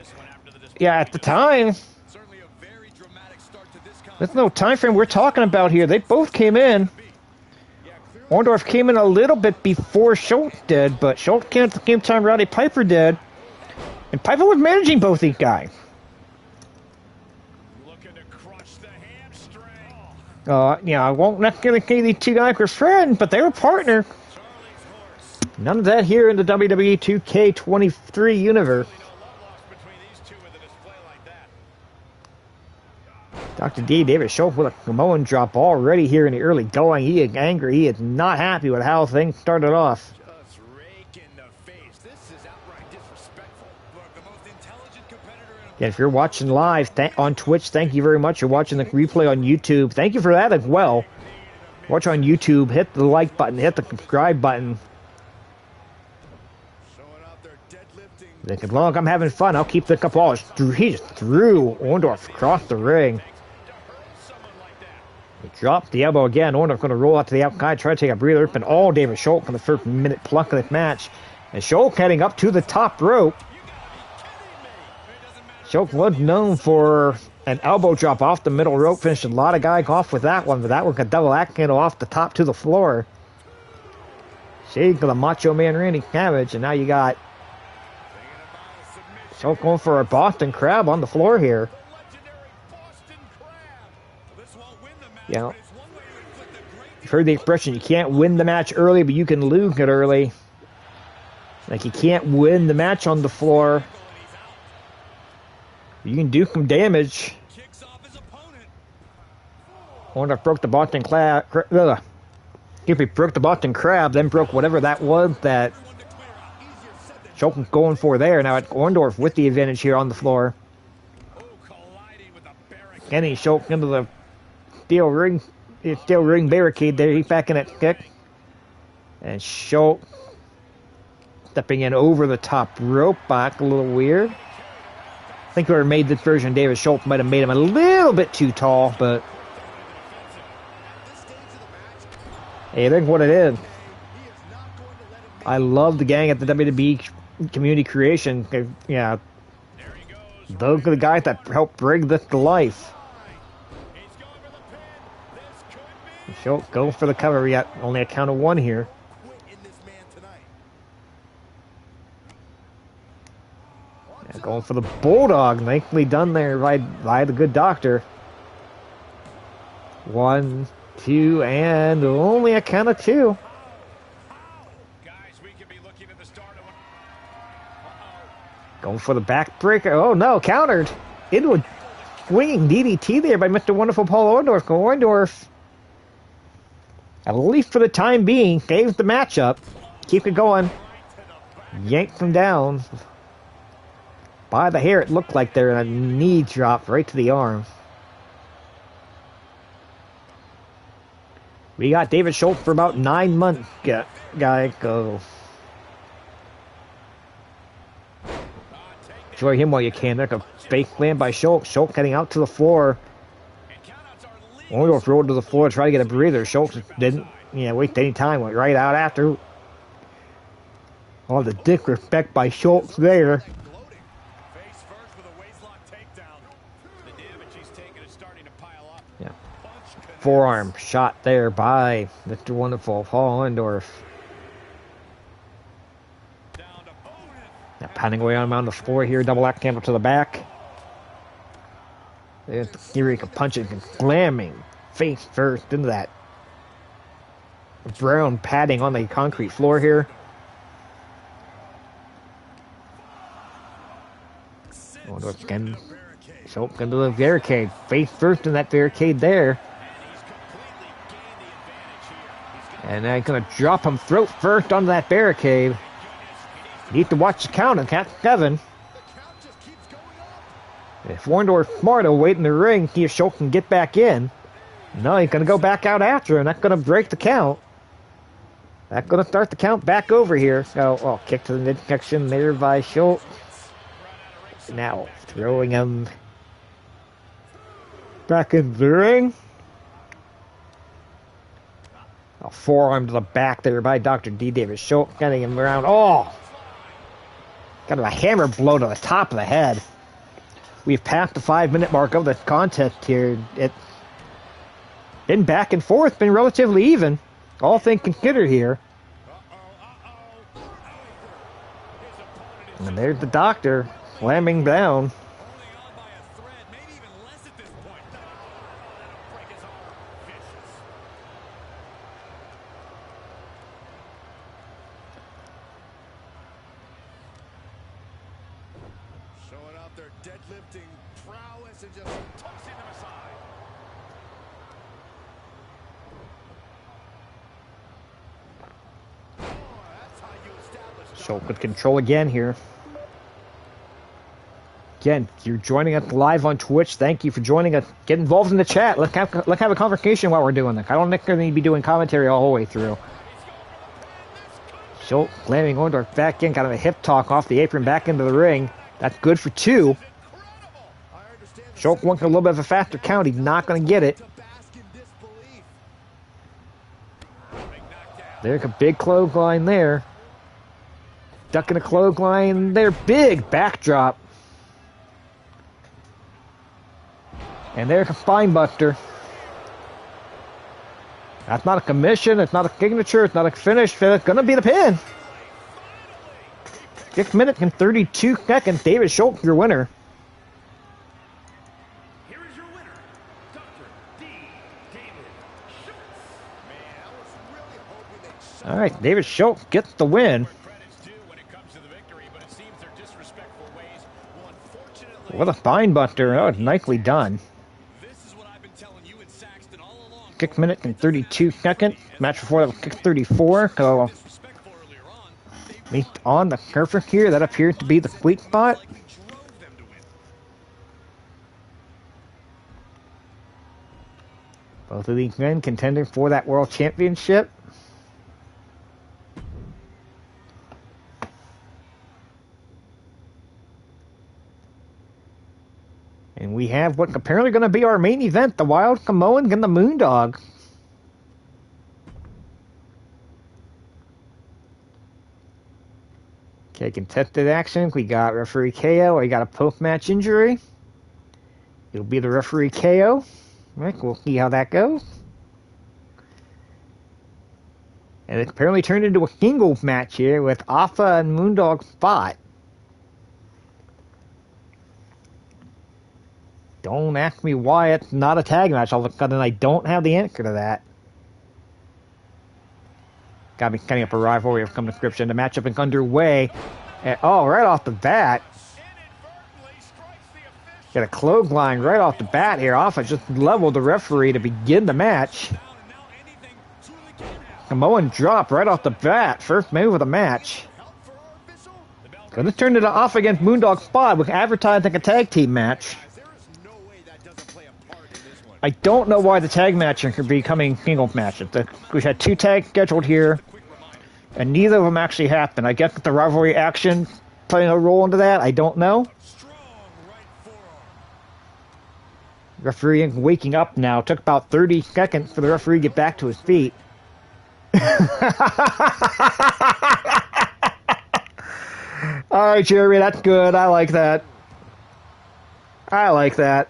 Yeah, at the time. There's no time frame we're talking about here. They both came in. Orndorff came in a little bit before Schultz did, but Schultz came at the same time Roddy Piper did. And Piper was managing both these guys. I won't necessarily say these two guys were friends, but they were partners. None of that here in the WWE 2K23 universe. Dr. D. David Schultz with a Samoan drop already here in the early going. He is angry. He is not happy with how things started off. Just rake in the face. This is outright disrespectful. Look, the most intelligent competitor in Yeah, if you're watching live on Twitch, thank you very much. You're watching the replay on YouTube. Thank you for that as well. Watch on YouTube. Hit the like button. Hit the subscribe button. Like, as long as I'm having fun, I'll keep the cup ball. He just threw Orndorff across the ring. He dropped the elbow again. Orndorff going to roll out to the outside, try to take a breather. It's been all David Schultz for the first minute pluck of this match. And Schultz heading up to the top rope. Schultz was known for an elbow drop off the middle rope, finished a lot of guys off with that one, but that was a double axe handle off the top to the floor. Shade to the Macho Man Randy Savage, and now you got Schultz going for a Boston Crab on the floor here. Yeah, you've heard the expression, you can't win the match early, but you can lose it early. Like, you can't win the match on the floor. You can do some damage. Orndorff broke the Boston Crab. If he broke the Boston Crab, then broke whatever that was that Schultz was going for there. Now it's Orndorff with the advantage here on the floor. Kenny Schultz into the steel ring barricade there. He's back in that kick. And Schultz stepping in over the top rope. Back a little weird. I think whoever made this version, David Schultz, might have made him a little bit too tall, but hey, that's what it is. I love the gang at the WWE Community Creation. Yeah, Those are the guys that helped bring this to life. He's going for the pin. This could be. Schultz going for the cover yet. Only a count of one here. Quit in this man tonight. Yeah, going for the Bulldog. Nicely done there by the good doctor. 1, 2, and only a count of 2. Guys, we could be looking at the start of Going for the backbreaker. Oh no, countered. Into a swinging DDT there by Mr. Wonderful Paul Orndorff. Orndorff, at least for the time being, saves the matchup. Keep it going. Yanked him down. By the hair, it looked like there, and a knee drop right to the arm. We got David Schultz for about 9 months, guy. Go. Enjoy him while you can. There's a fake slam by Schultz. Schultz heading out to the floor. Orndorff rolled to the floor to try to get a breather. Schultz didn't waste any time. Went right out after. All the disrespect by Schultz there. face first with a waistlock takedown. The damage he's taken is starting to pile up. Yeah. Forearm shot there by Mr. Wonderful Paul Orndorff. Now pounding away on him on the floor here. Double axe handle to the back. There's the Eureka punching and slamming face first into that brown padding on the concrete floor here. Orndorff again. Schultz into the barricade. Face first in that barricade there. And now he's going to drop him throat first onto that barricade. Need to watch the count and count 7. If Orndorff's smart, he'll wait in the ring, see if Schultz can get back in. No, he's going to go back out after him. That's going to break the count. That's going to start the count back over here. Oh, kick to the midsection there by Schultz. Now throwing him back in the ring. A forearm to the back there by Dr. D. David Schultz, getting him around. Oh! Got a hammer blow to the top of the head. We've passed the 5-minute mark of the contest here. It's been back and forth, been relatively even. All things considered here. And there's the doctor slamming down. Showing off their deadlifting prowess and just tossing them aside. That's how you establish Schultz with control again here. Again, if you're joining us live on Twitch, thank you for joining us. Get involved in the chat. Let's have a conversation while we're doing this. I don't think they're going to be doing commentary all the way through. Schultz slamming Orndorff back in, kind of a hip talk off the apron back into the ring. That's good for 2. Schultz wants a little bit of a faster count. He's not going to get it. There's a big clothesline there. Ducking a clothesline there. Big backdrop. And there's a spine buster. That's not a commission. It's not a signature. It's not a finish. It's going to be the pin. 6 minutes and 32 seconds. David Schultz, your winner. Here is your winner, Dr. D. David Schultz. Man, I was really hoping they'd shut All right, David Schultz gets the win. Credits due when it comes to the victory, but it seems their disrespectful ways will unfortunately. What a spine buster. Oh, nicely done. This is what I've been telling you in Saxton all along. 6 minutes and 32 seconds. Match before that was 6:34. So, Disrespectful earlier on. based on the surface here, that appears to be the sweet spot. We drove them to win. Both of these men contending for that world championship. And we have what's apparently going to be our main event, the Wild Samoan and the Moondog. Okay, contested action. We got referee KO. I got a post-match injury. It'll be the referee KO. Right, we'll see how that goes. And it apparently turned into a singles match here with Alpha and Moondog Spot. Don't ask me why it's not a tag match all of a sudden. I don't have the answer to that. Gotta be setting up a rivalry of some description. The matchup is underway. And, oh, right off the bat. Got a clothesline right off the bat here. Alpha just leveled the referee to begin the match. Samoan drop right off the bat. First move of the match. So this turned into Alpha against Moondog Spot with advertising a tag team match. I don't know why the tag match could be becoming singles matches. We had 2 tags scheduled here, and neither of them actually happened. I guess the rivalry action playing a role into that. I don't know. Referee waking up now. Took about 30 seconds for the referee to get back to his feet. Alright, Jeremy, that's good. I like that. I like that.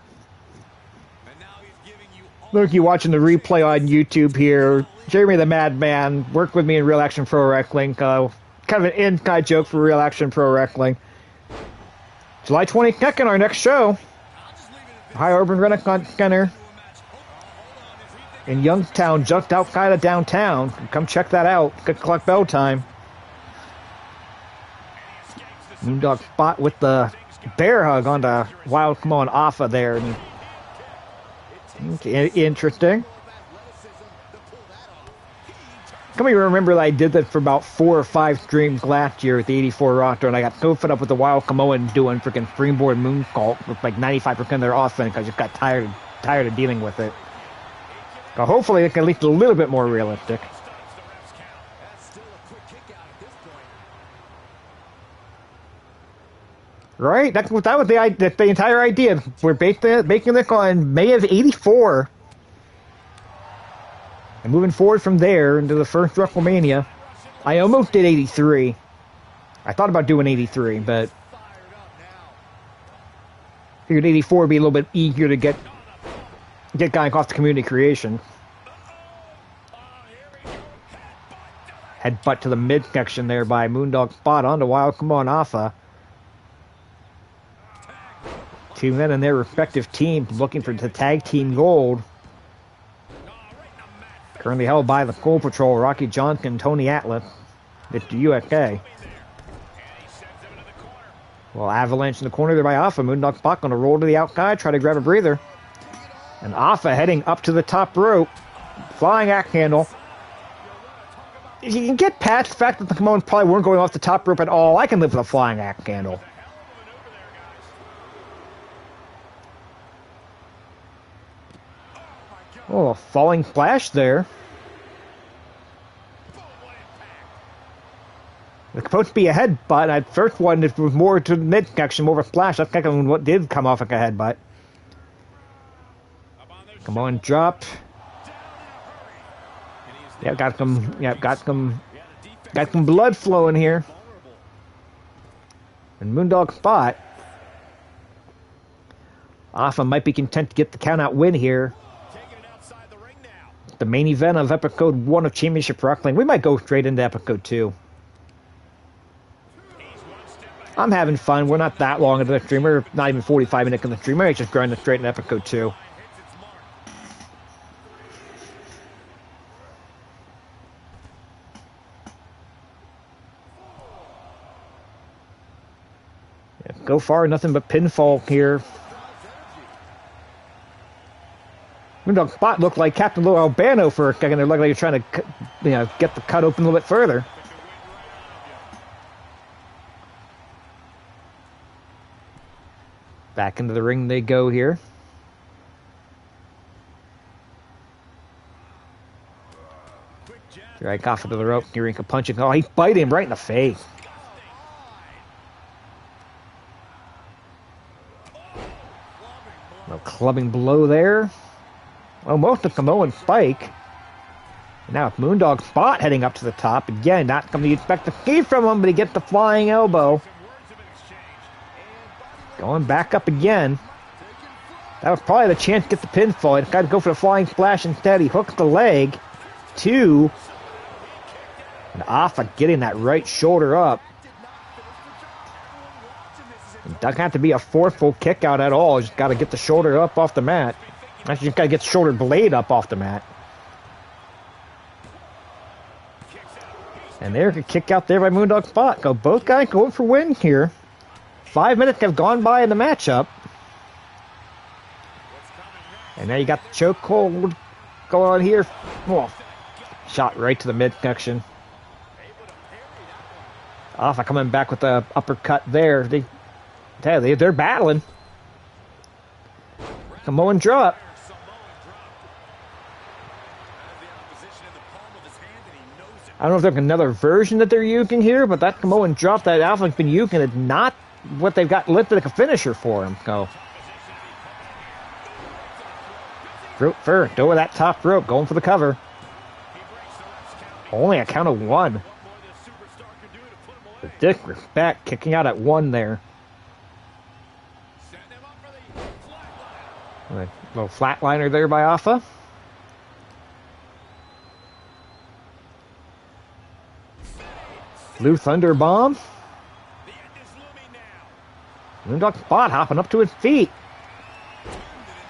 Look, you watching the replay on YouTube here. Jeremy the Madman worked with me in Real Action Pro Wrestling. Kind of an inside joke for Real Action Pro Wrestling. July 22nd, our next show. High Urban Renaissance Center in Youngstown, just outside of downtown. Come check that out. Good collect bell time. Moondog Spot with the bear hug on the Wild Samoan Alpha there. Interesting. Come here, remember that I did that for about 4 or 5 streams last year at the 84 roster, and I got so fed up with the Wild Samoan doing freaking springboard moonsault with like 95% of their offense. I just got tired of dealing with it. So hopefully it's at least a little bit more realistic. Right? That was the entire idea. We're making this on May of 84. And moving forward from there into the first WrestleMania. I almost did 83. I thought about doing 83, but figured 84 would be a little bit easier to get guys off the community creation. Headbutt to the midsection there by Moondog Spot on to Wild Samoan Alpha. 2 men in their respective teams looking for the tag team gold. Currently held by the Soul Patrol, Rocky Johnson, Tony Atlas, Mr. USA. Well, Avalanche in the corner there by Alpha. Moondog Spot going to roll to the outside, try to grab a breather. And Alpha heading up to the top rope. Flying axe handle. If you can get past the fact that the Samoans probably weren't going off the top rope at all, I can live with a flying axe handle. Oh, a falling splash there. It's supposed to be a headbutt. At first one, it was more to the midsection, more of a splash. That's kind of what did come off like a headbutt. Come on, drop. Yeah, got some blood flowing here. And Moondog Spot. Alpha might be content to get the count-out win here. The main event of Episode 1 of Championship Wrestling. We might go straight into Episode 2. I'm having fun. We're not that long into the stream. We're not even 45 minutes in the stream. Maybe just grind it straight into Episode 2. Yeah, go far, nothing but pinfall here. Moondog Spot looked like Captain Lou Albano for a second. They looked like they're trying to, get the cut open a little bit further. Back into the ring they go here. Drag off into the rope. Eureka punching. Oh, he's biting him right in the face. No clubbing blow there. Almost a Samoan spike. Now Moondog Spot heading up to the top. Again, not something you expect to see from him, but he gets the flying elbow. Going back up again. That was probably the chance to get the pinfall. He got to go for the flying splash instead. He hooks the leg. 2. And Alpha getting that right shoulder up. It doesn't have to be a forceful kick out at all. Just got to get the shoulder up off the mat. Actually, just got to get the shoulder blade up off the mat. And there's a kick out there by Moondog Spot. Go both guys going for wins here. 5 minutes have gone by in the matchup. And now you got the chokehold going on here. Oh, shot right to the midsection. Alpha coming back with the uppercut there. They're battling. Samoan drop. I don't know if there's another version that they're using here, but that Samoan drop that Alpha's been using is not what they've got listed like a finisher for him. So, rope first, over that top rope, going for the cover. Only a count of 1. The disrespect, kicking out at 1 there. A little flatliner there by Alpha. Blue Thunder Bomb. Moondog Spot hopping up to his feet.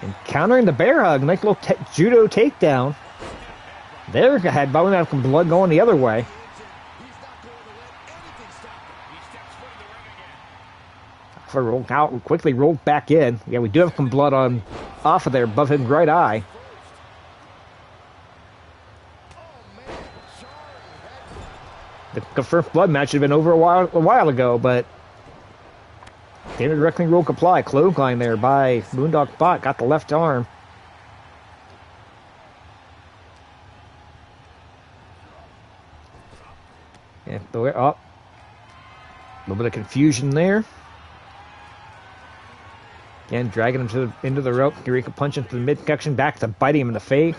And countering the bear hug. Nice little judo takedown. There's a headbutt. We have some blood going the other way. Alpha rolled out, quickly rolled back in. Yeah, we do have some blood on off of there above his right eye. The first blood match had been over a while ago, but standard wrestling rule apply. Clothesline there by Moondog Spot. Got the left arm. Yeah, up. A little bit of confusion there. Again, dragging him into the rope. Eureka punch into the midsection, back to biting him in the face.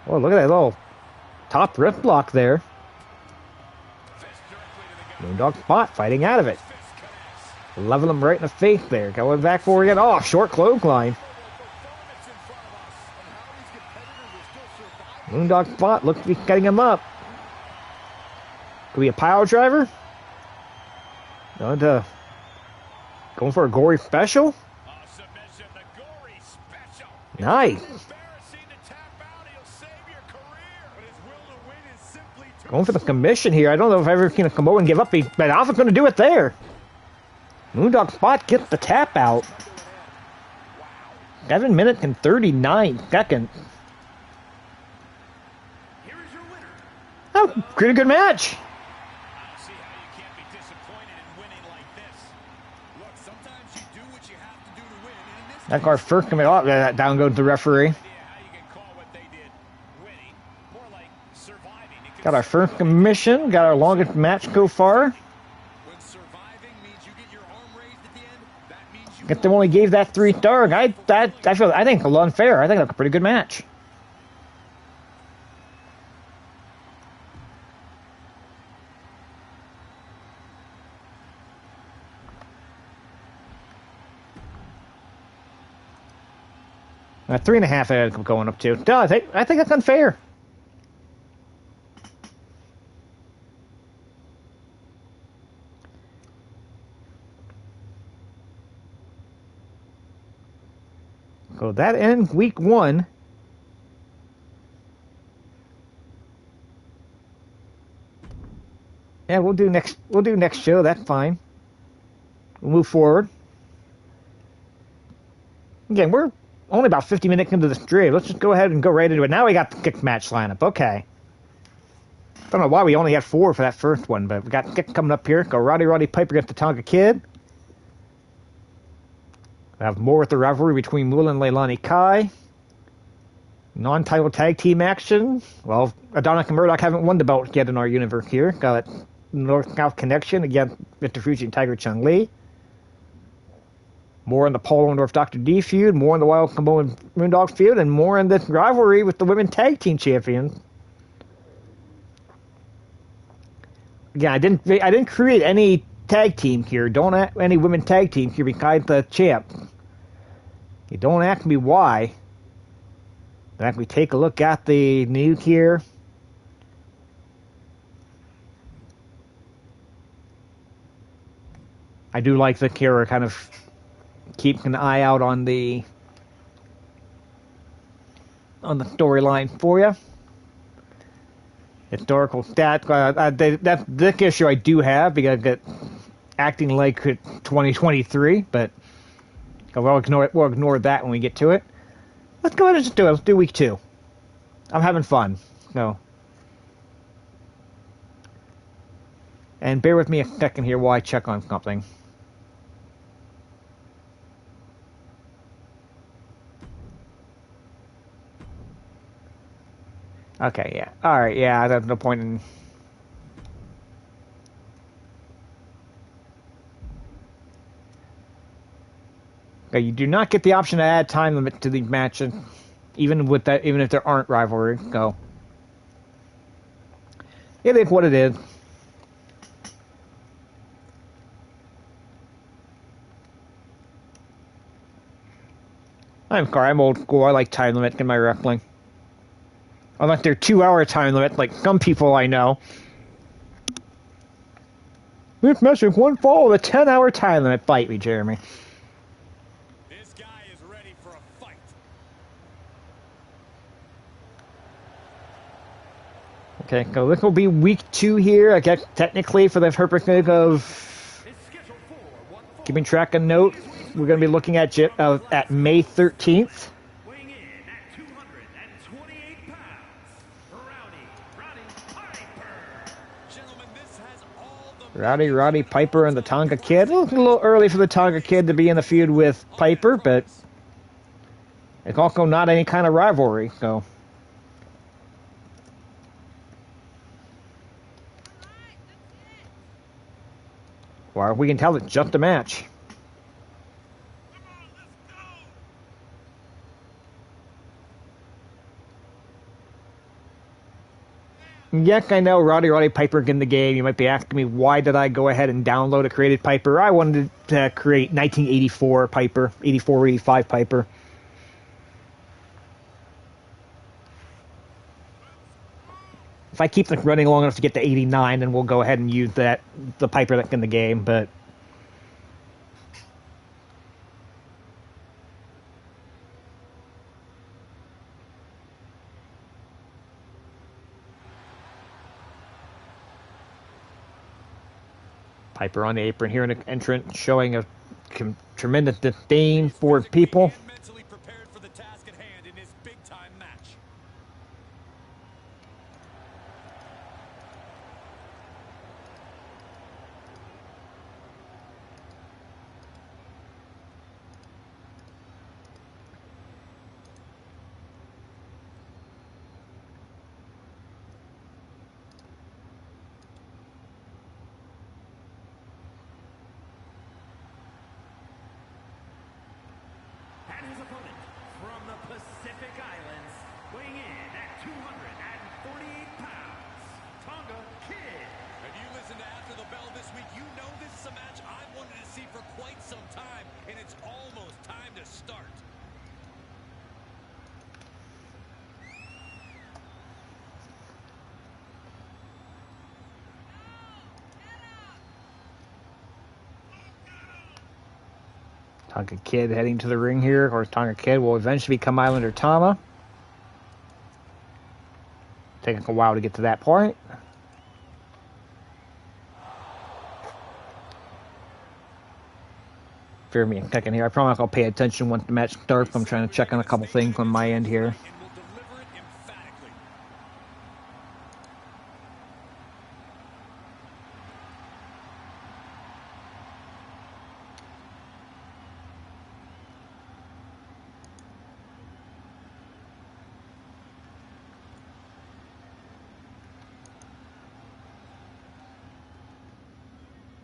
Oh, look at that little top wrist block there. Moondog Spot fighting out of it. Level him right in the face there. Going back forward again. Oh, short clothesline. Moondog Spot looks to be cutting him up. Could be a pile driver. Going for a gory special. Nice. Going for the commission here. I don't know if I've ever seen a Samoan give up, but Alpha's going to do it there. Moondog Spot gets the tap out. 7 minutes and 39 seconds. Oh, pretty good match. That's our first coming off. That down goes the referee. Got our first commission. Got our longest match so far. If they only gave that 3 stars, I think it's a little unfair. I think that's a pretty good match. At 3.5, I'm going up to. No, I think that's unfair. So that ends week 1. Yeah, we'll do next show. That's fine. We'll move forward. Again, we're only about 50 minutes into the stream. Let's just go ahead and go right into it. Now we got the kick match lineup. Okay. Don't know why we only had 4 for that first one, but we got kick coming up here. Go Roddy Piper against the Tonga Kid. We have more with the rivalry between Moolah and Leilani Kai. Non-title tag team action. Well, Adonis and Murdoch haven't won the belt yet in our universe here. Got North-South connection against Mr. Fuji and Tiger Chung Lee. More in the Paul Orndorff Dr. D feud, more in the Wild Samoan Moondog feud, and more in the rivalry with the women tag team champions. Again, I didn't create any tag team here. Don't ask any women tag team here besides the champ. You don't ask me why. Then we take a look at the news here. I do like the Kira kind of keeping an eye out on the storyline for you. Historical stats. That's the issue I do have because I get acting like 2023, but we'll ignore that when we get to it. Let's go ahead and just do it. Let's do week 2. I'm having fun. So, and bear with me a second here while I check on something. Okay, yeah. Alright, yeah, there's no point in... Okay, you do not get the option to add time limit to these matches, even if there aren't rivalries, so... It is what it is. I'm sorry, I'm old school. I like time limits in my wrestling. Unless they're 2-hour time limits, like some people I know. This match is one fall with a 10-hour time limit. Bite me, Jeremy. This guy is ready for a fight. Okay, so this will be week 2 here, I guess, technically, for the purpose of keeping track of notes. We're going to be looking at May 13th. Weighing in at 228 pounds, Roddy Piper. Gentlemen, this has all the... Roddy Piper and the Tonga Kid. It's a little early for the Tonga Kid to be in the feud with Piper, but it's also not any kind of rivalry, so... Well, we can tell it's just a match. Yes, I know Roddy Piper in the game. You might be asking me, why did I go ahead and download a created Piper? I wanted to create 1984 Piper, 84 85 Piper. If I keep this running long enough to get to 89, then we'll go ahead and use the Piper that's in the game, but... Piper on the apron here in the entrance, showing a tremendous disdain for people. Mentally prepared for the task at hand in his big-time match. And his opponent from the Pacific Islands, weighing in at 248 pounds, Tonga Kid. If you listen to After the Bell this week, you know this is a match I've wanted to see for quite some time, and it's almost time to start. Tonga Kid heading to the ring here. Of course, Tonga Kid will eventually become Islander Tama. Taking a while to get to that point. Fear me a second here. I promise I'll pay attention once the match starts. I'm trying to check on a couple things on my end here. And will deliver it emphatically.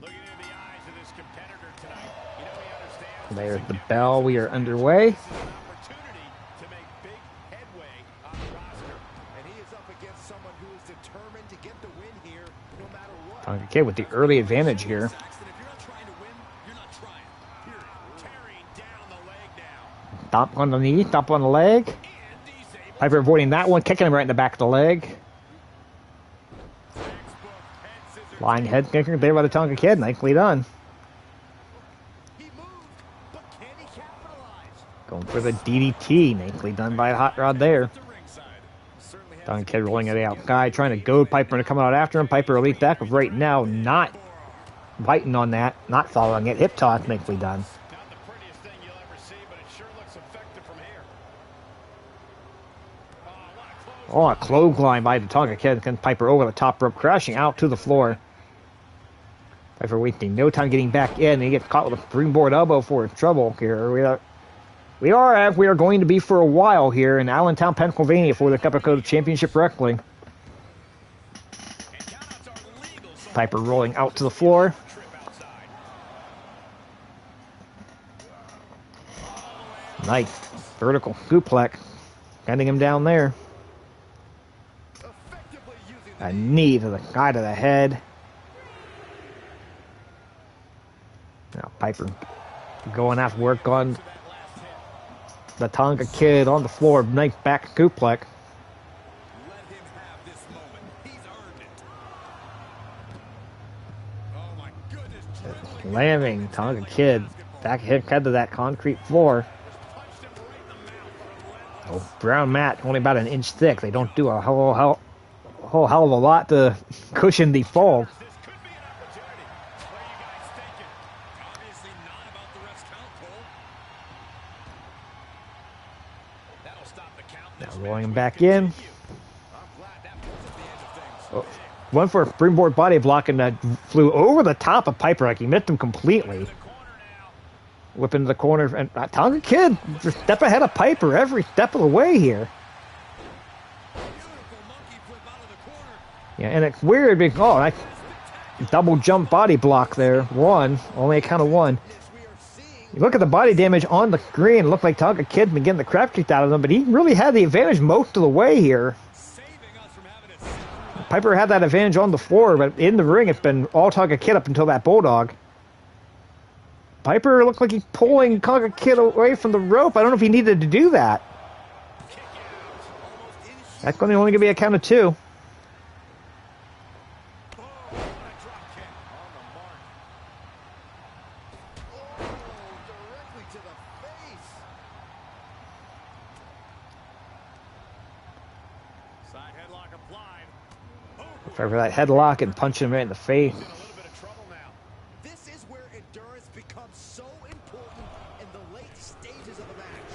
Looking into the eyes of this competitor tonight. You know, he understands There's the bell. We are underway. an opportunity to make big headway on the roster. And he is up against someone who is determined to get the win here, no matter what. Tonga Kid with the early advantage here. Saxton, if you're not trying to win, you're not trying. Period. Tearing down the leg now. Stomp on the knee, stomp on the leg. And he's able Piper avoiding that one, kicking him right in the back of the leg. textbook head scissors. Flying head kicker there by the Tonga Kid. Nicely done. He moved, but can he capitalize? Going for the DDT. Nicely done by Hot Rod there. To ringside. Certainly has Tonga Kid rolling it outside, trying to goad Piper into coming out after him. Piper elite back, but right now not biting on that, not following it. Hip toss, nicely done. not the prettiest thing you'll ever see, but it sure looks effective from here. Oh, what a close. Oh, a clothesline by the Tonga Kid. Can Piper over the top rope, crashing out to the floor. Piper wasting no time getting back in. And he gets caught with a springboard elbow for trouble here. We are going to be for a while here in Allentown, Pennsylvania for the WWF Championship Wrestling. And countouts are legal, so Piper rolling out to the floor. trip outside. Nice vertical suplex. Sending him down there. Effectively using A knee to the side of the head. Now Piper going after work on the Tonga Kid on the floor. Nice back suplex. Let him have this moment. He's earned it. Oh my goodness. Dribbling. Slamming Tonga Kid back head to that concrete floor. Punched him right in the mouth. Oh, brown mat, only about an inch thick. They don't do a whole hell of a lot to cushion the fall. This could be an opportunity. What are you guys thinking? Obviously not about the ref's count, Cole. That'll stop the count. Now This rolling him match back will in. continue. I'm glad that puts at the edge of things. Oh, one for a springboard body block and that flew over the top of Piper like he missed him completely. The corner now. Whip into the corner. And Tonga Kid just step ahead of Piper every step of the way here. Beautiful monkey flip out of the corner. Yeah, and it's weird because, oh, I double jump body block there. One, only a count of one. this we are seeing. You look at the body damage on the screen. It looked like Tonga Kid's been getting the crap kicked out of him, but he really had the advantage most of the way here. Saving us from having to sit through Piper had that advantage on the floor, but in the ring, it's been all Tonga Kid up until that Bulldog. Piper looked like he's pulling Tonga Kid away from the rope. I don't know if he needed to do that. kick out. Almost in shoot. That's only going to be a count of two. Oh, what a drop kick. On the mark. Oh, directly to the face. Side headlock applied. Oh, For that headlock and punching him right in the face. in a little bit of trouble now. This is where endurance becomes so important in the late stages of a match.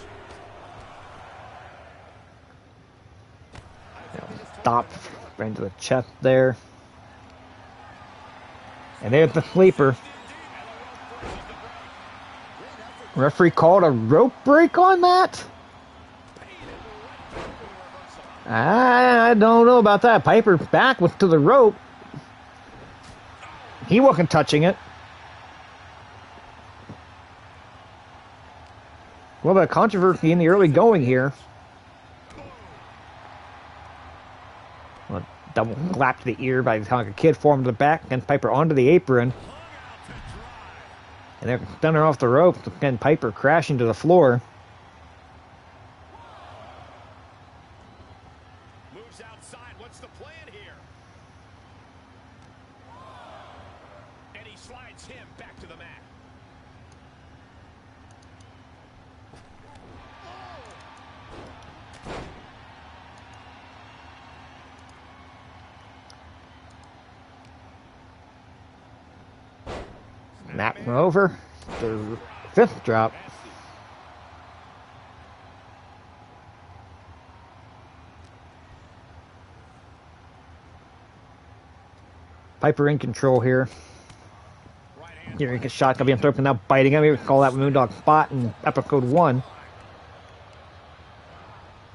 Stop right into the chest there. And there's the sleeper. Referee called a rope break on that? I don't know about that. Piper's back was to the rope. He wasn't touching it. A little bit of controversy in the early going here. Well, double clap to the ear by the Tonga Kid, formed to the back, and Piper onto the apron. And they're stunning her off the rope, and Piper crashing to the floor. Moves outside. What's the plan here? And he slides him back to the mat. Snap over. The fifth drop. Piper in control here. Right hand. Here he gets shot, being thrown now biting him. We call that Moondog spot in episode 1.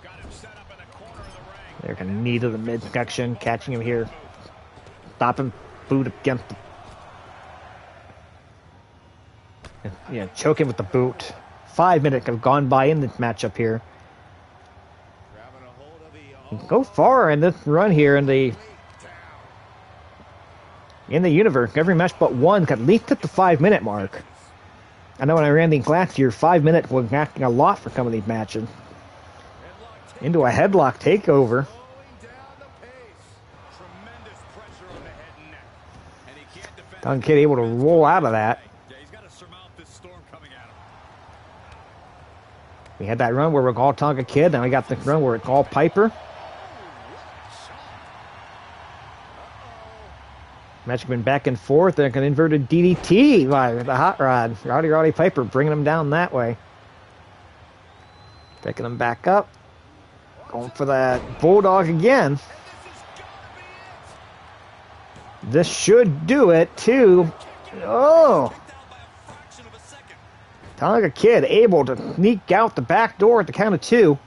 Got him set up in the corner of the ring. They're going to knee to the midsection, catching him here. Stop him, boot against the Yeah, choking with the boot. 5 minutes have gone by in this matchup here. Go far in this run here in the universe. Every match but one could at least hit the 5-minute mark. I know when I ran these last year, 5 minutes was asking a lot for some of these matches. Into a headlock takeover. Tonga Kid able to roll out of that. We had that run where we're all Tonga Kid, now we got the run where it's all Piper. Match has been back and forth. Like an inverted DDT by the Hot Rod. Roddy Piper bringing him down that way. Picking him back up. Going for that Bulldog again. This should do it, too. Oh! Tonga Kid able to sneak out the back door at the count of 2.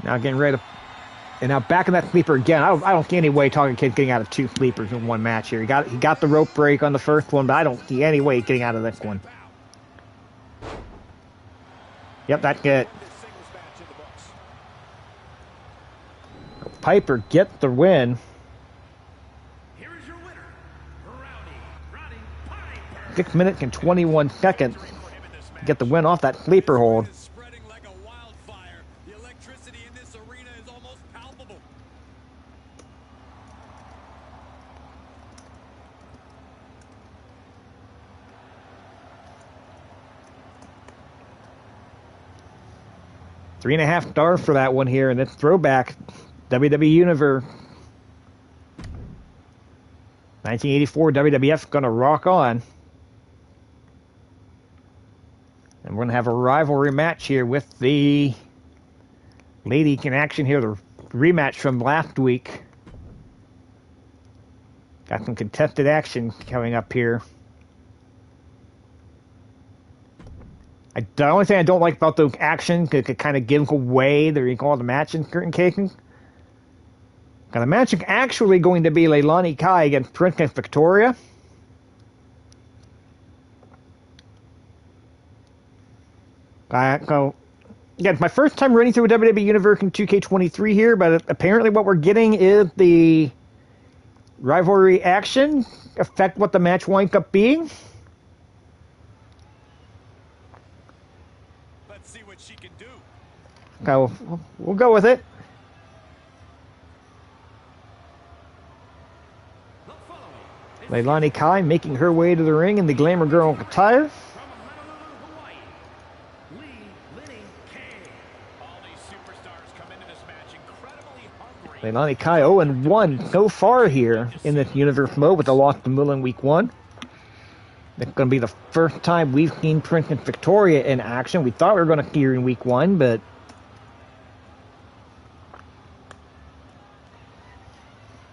Now getting ready to... And now back in that sleeper again. I don't see any way Tonga Kid getting out of 2 sleepers in one match here. He got the rope break on the first one, but I don't see any way getting out of this one. Yep, that's it. Piper get the win. 6 minutes and 21 seconds. Get the win off that sleeper hold. 3.5 stars for that one here, and it's throwback. WWE Universe. 1984 WWF gonna rock on. And we're gonna have a rivalry match here with the Lady in Action here, the rematch from last week. Got some contested action coming up here. The only thing I don't like about the action, it could kind of give away the recall of the match in certain cases. Now the match is actually going to be Leilani Kai against Princess Victoria. So, yeah, it's my first time running through a WWE Universe in 2K23 here, but apparently what we're getting is the rivalry action affect what the match winds up being. Let's see what she can do. So we'll go with it. Leilani Kai making her way to the ring in the Glamour Girl attire. Leilani Kai 0-1 so far here in this universe mode with the loss to Mulan week 1. It's going to be the first time we've seen Princess Victoria in action. We thought we were going to see her in week 1, but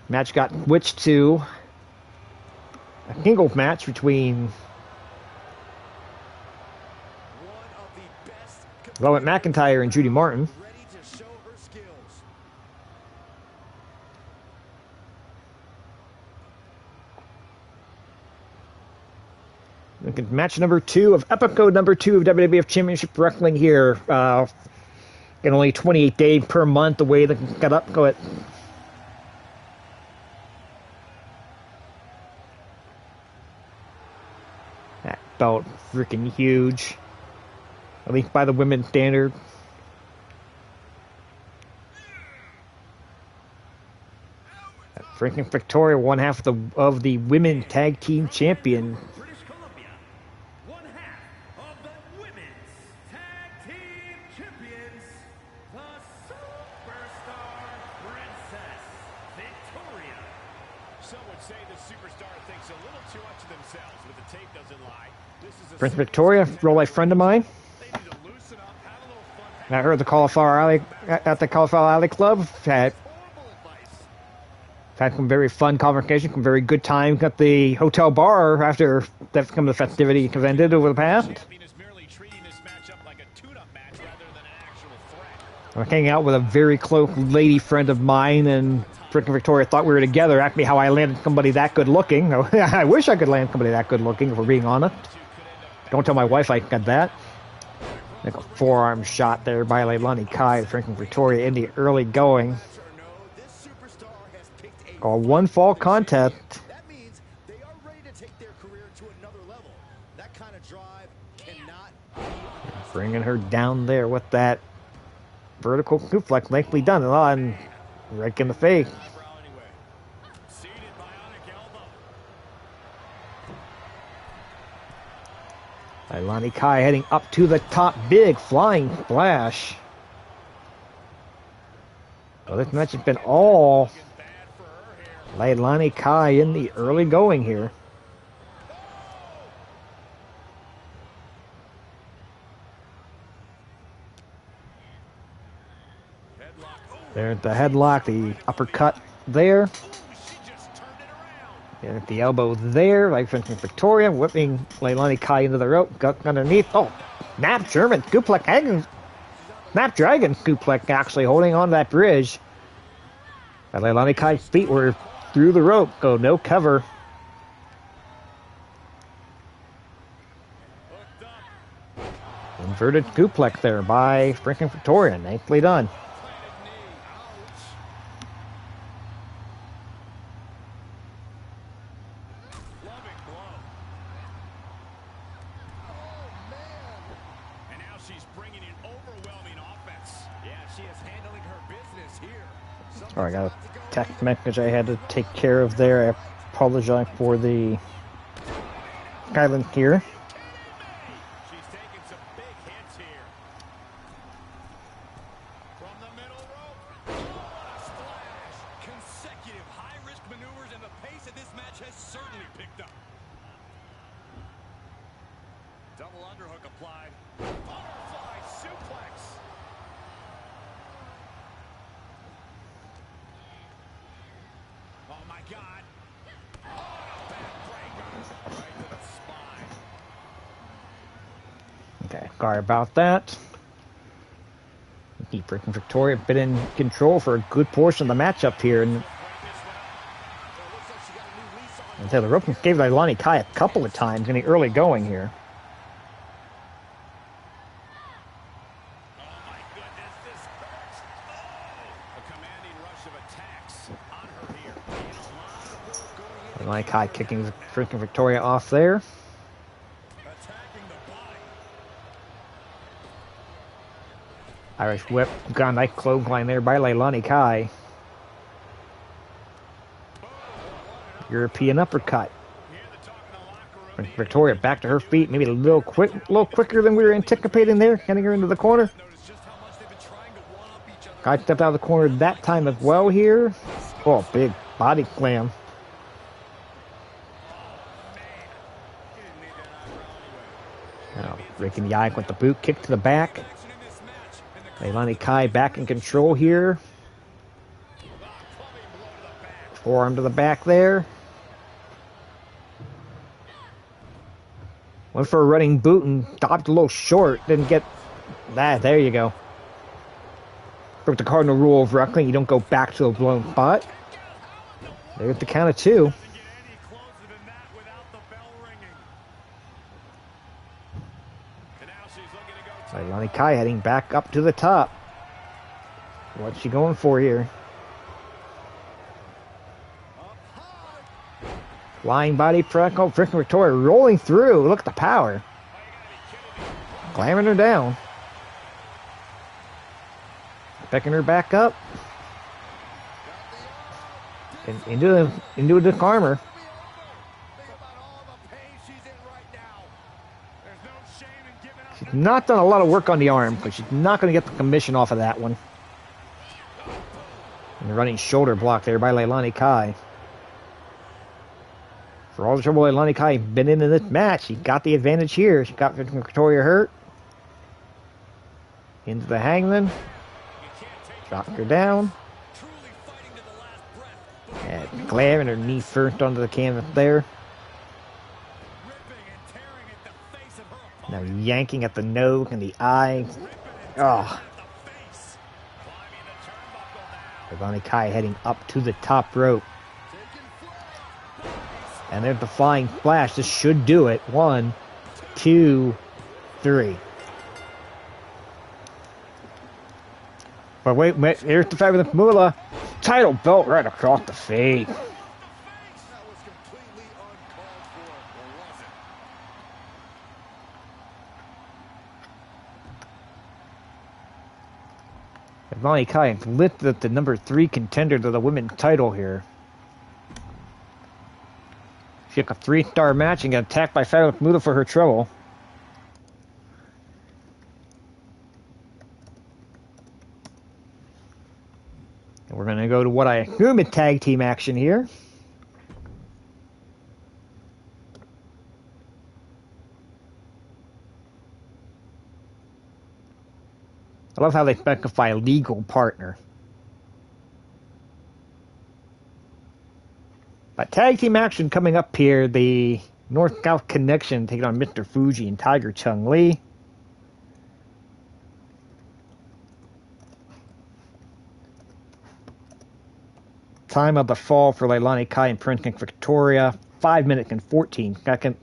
match got switched to a singles match between Velvet McIntyre and Judy Martin. Match number 2 of episode number 2 of WWF Championship Wrestling here. In only 28 days per month, the way they got up. Go ahead. That belt freaking huge. At least by the women's standard. Princess Victoria, one half of the women tag team champion. Princess Victoria, real-life friend of mine. I heard the Cauliflower Alley at the Cauliflower Alley Club. Had some very fun conversation, some very good time at the hotel bar after that's come the festivity ended over the past. I'm hanging out with a very close lady friend of mine, and Freaking Victoria thought we were together. Asked me how I landed somebody that good looking. I wish I could land somebody that good looking, if we're being honest. Don't tell my wife I got that. Like a forearm shot there by Leilani Kai. Freaking Victoria in the early going. Oh, one fall contest. That means they are ready to take their career to another level. That kind of drive cannot be underestimated. Bringing her down there with that vertical suplex. Nicely done. And right in the face. Leilani Kai heading up to the top. Big flying splash. Well, this match has been all Leilani Kai in the early going here. There's the headlock, the uppercut there. And at the elbow there, like Victoria, whipping Leilani Kai into the rope, got underneath. Oh, Snap German suplex, Snap Dragon suplex, actually holding on to that bridge. And Leilani Kai's feet were through the rope, go no cover. Inverted suplex there by freaking Victoria, nicely done. Alright, got a text message I had to take care of there. I apologize for the silence here. She's taking some big hits here. From the middle rope. What a splash. Consecutive high-risk maneuvers, and the pace of this match has certainly picked up. Double underhook applied. Butterfly suplex. Oh my God. Oh, backbreaker. Right to the spine. Okay, sorry about that. Keep freaking Victoria been in control for a good portion of the matchup here. And the rope gave Leilani Kai a couple of times in the early going here. Leilani Kai kicking freaking Victoria off there. Irish whip, got a nice clothesline there by Leilani Kai. European uppercut. Victoria back to her feet, maybe a little quicker than we were anticipating there, getting her into the corner. Kai stepped out of the corner that time as well here. Oh, big body slam. Now, breaking the eye with the boot kick to the back. Leilani Kai back in control here. Forearm to the back there. Went for a running boot and stopped a little short. Didn't get that. There you go. Broke the cardinal rule of wrestling. You don't go back to a blown spot. There's the count of two. Leilani Kai heading back up to the top. What's she going for here? Flying body front. Oh, freaking Victoria rolling through. Look at the power. Clamming her down. Picking her back up. And into the armor. She's not done a lot of work on the arm, but she's not going to get the commission off of that one. And the running shoulder block there by Leilani Kai. For all the trouble Leilani Kai been in this match, she got the advantage here. She got Victoria hurt. Into the hangman. Dropped her down. And glaring her knee first onto the canvas there. Now yanking at the nose and the eye. Oh. Lonnie Kai heading up to the top rope. And there's the flying splash. This should do it. 1, 2, 3. But wait, here's the fabulous Moolah. Title belt right across the face. That was completely uncalled for, or was it? And Lonnie Kai lifted up the number 3 contender to the women's title here. She took a 3-star match and got attacked by Fabulous Moolah for her trouble. And we're going to go to what I assume is tag team action here. I love how they specify legal partner. But tag team action coming up here. The North-South Connection taking on Mr. Fuji and Tiger Chung Lee. Time of the fall for Leilani Kai and Prince King Victoria, 5 minutes and 14 seconds.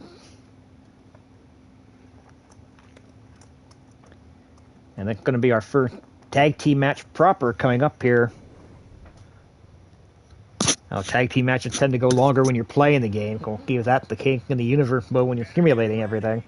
And that's going to be our first tag team match proper coming up here. Now, tag team matches tend to go longer when you're playing the game. Because that's the case in the universe mode when you're simulating everything.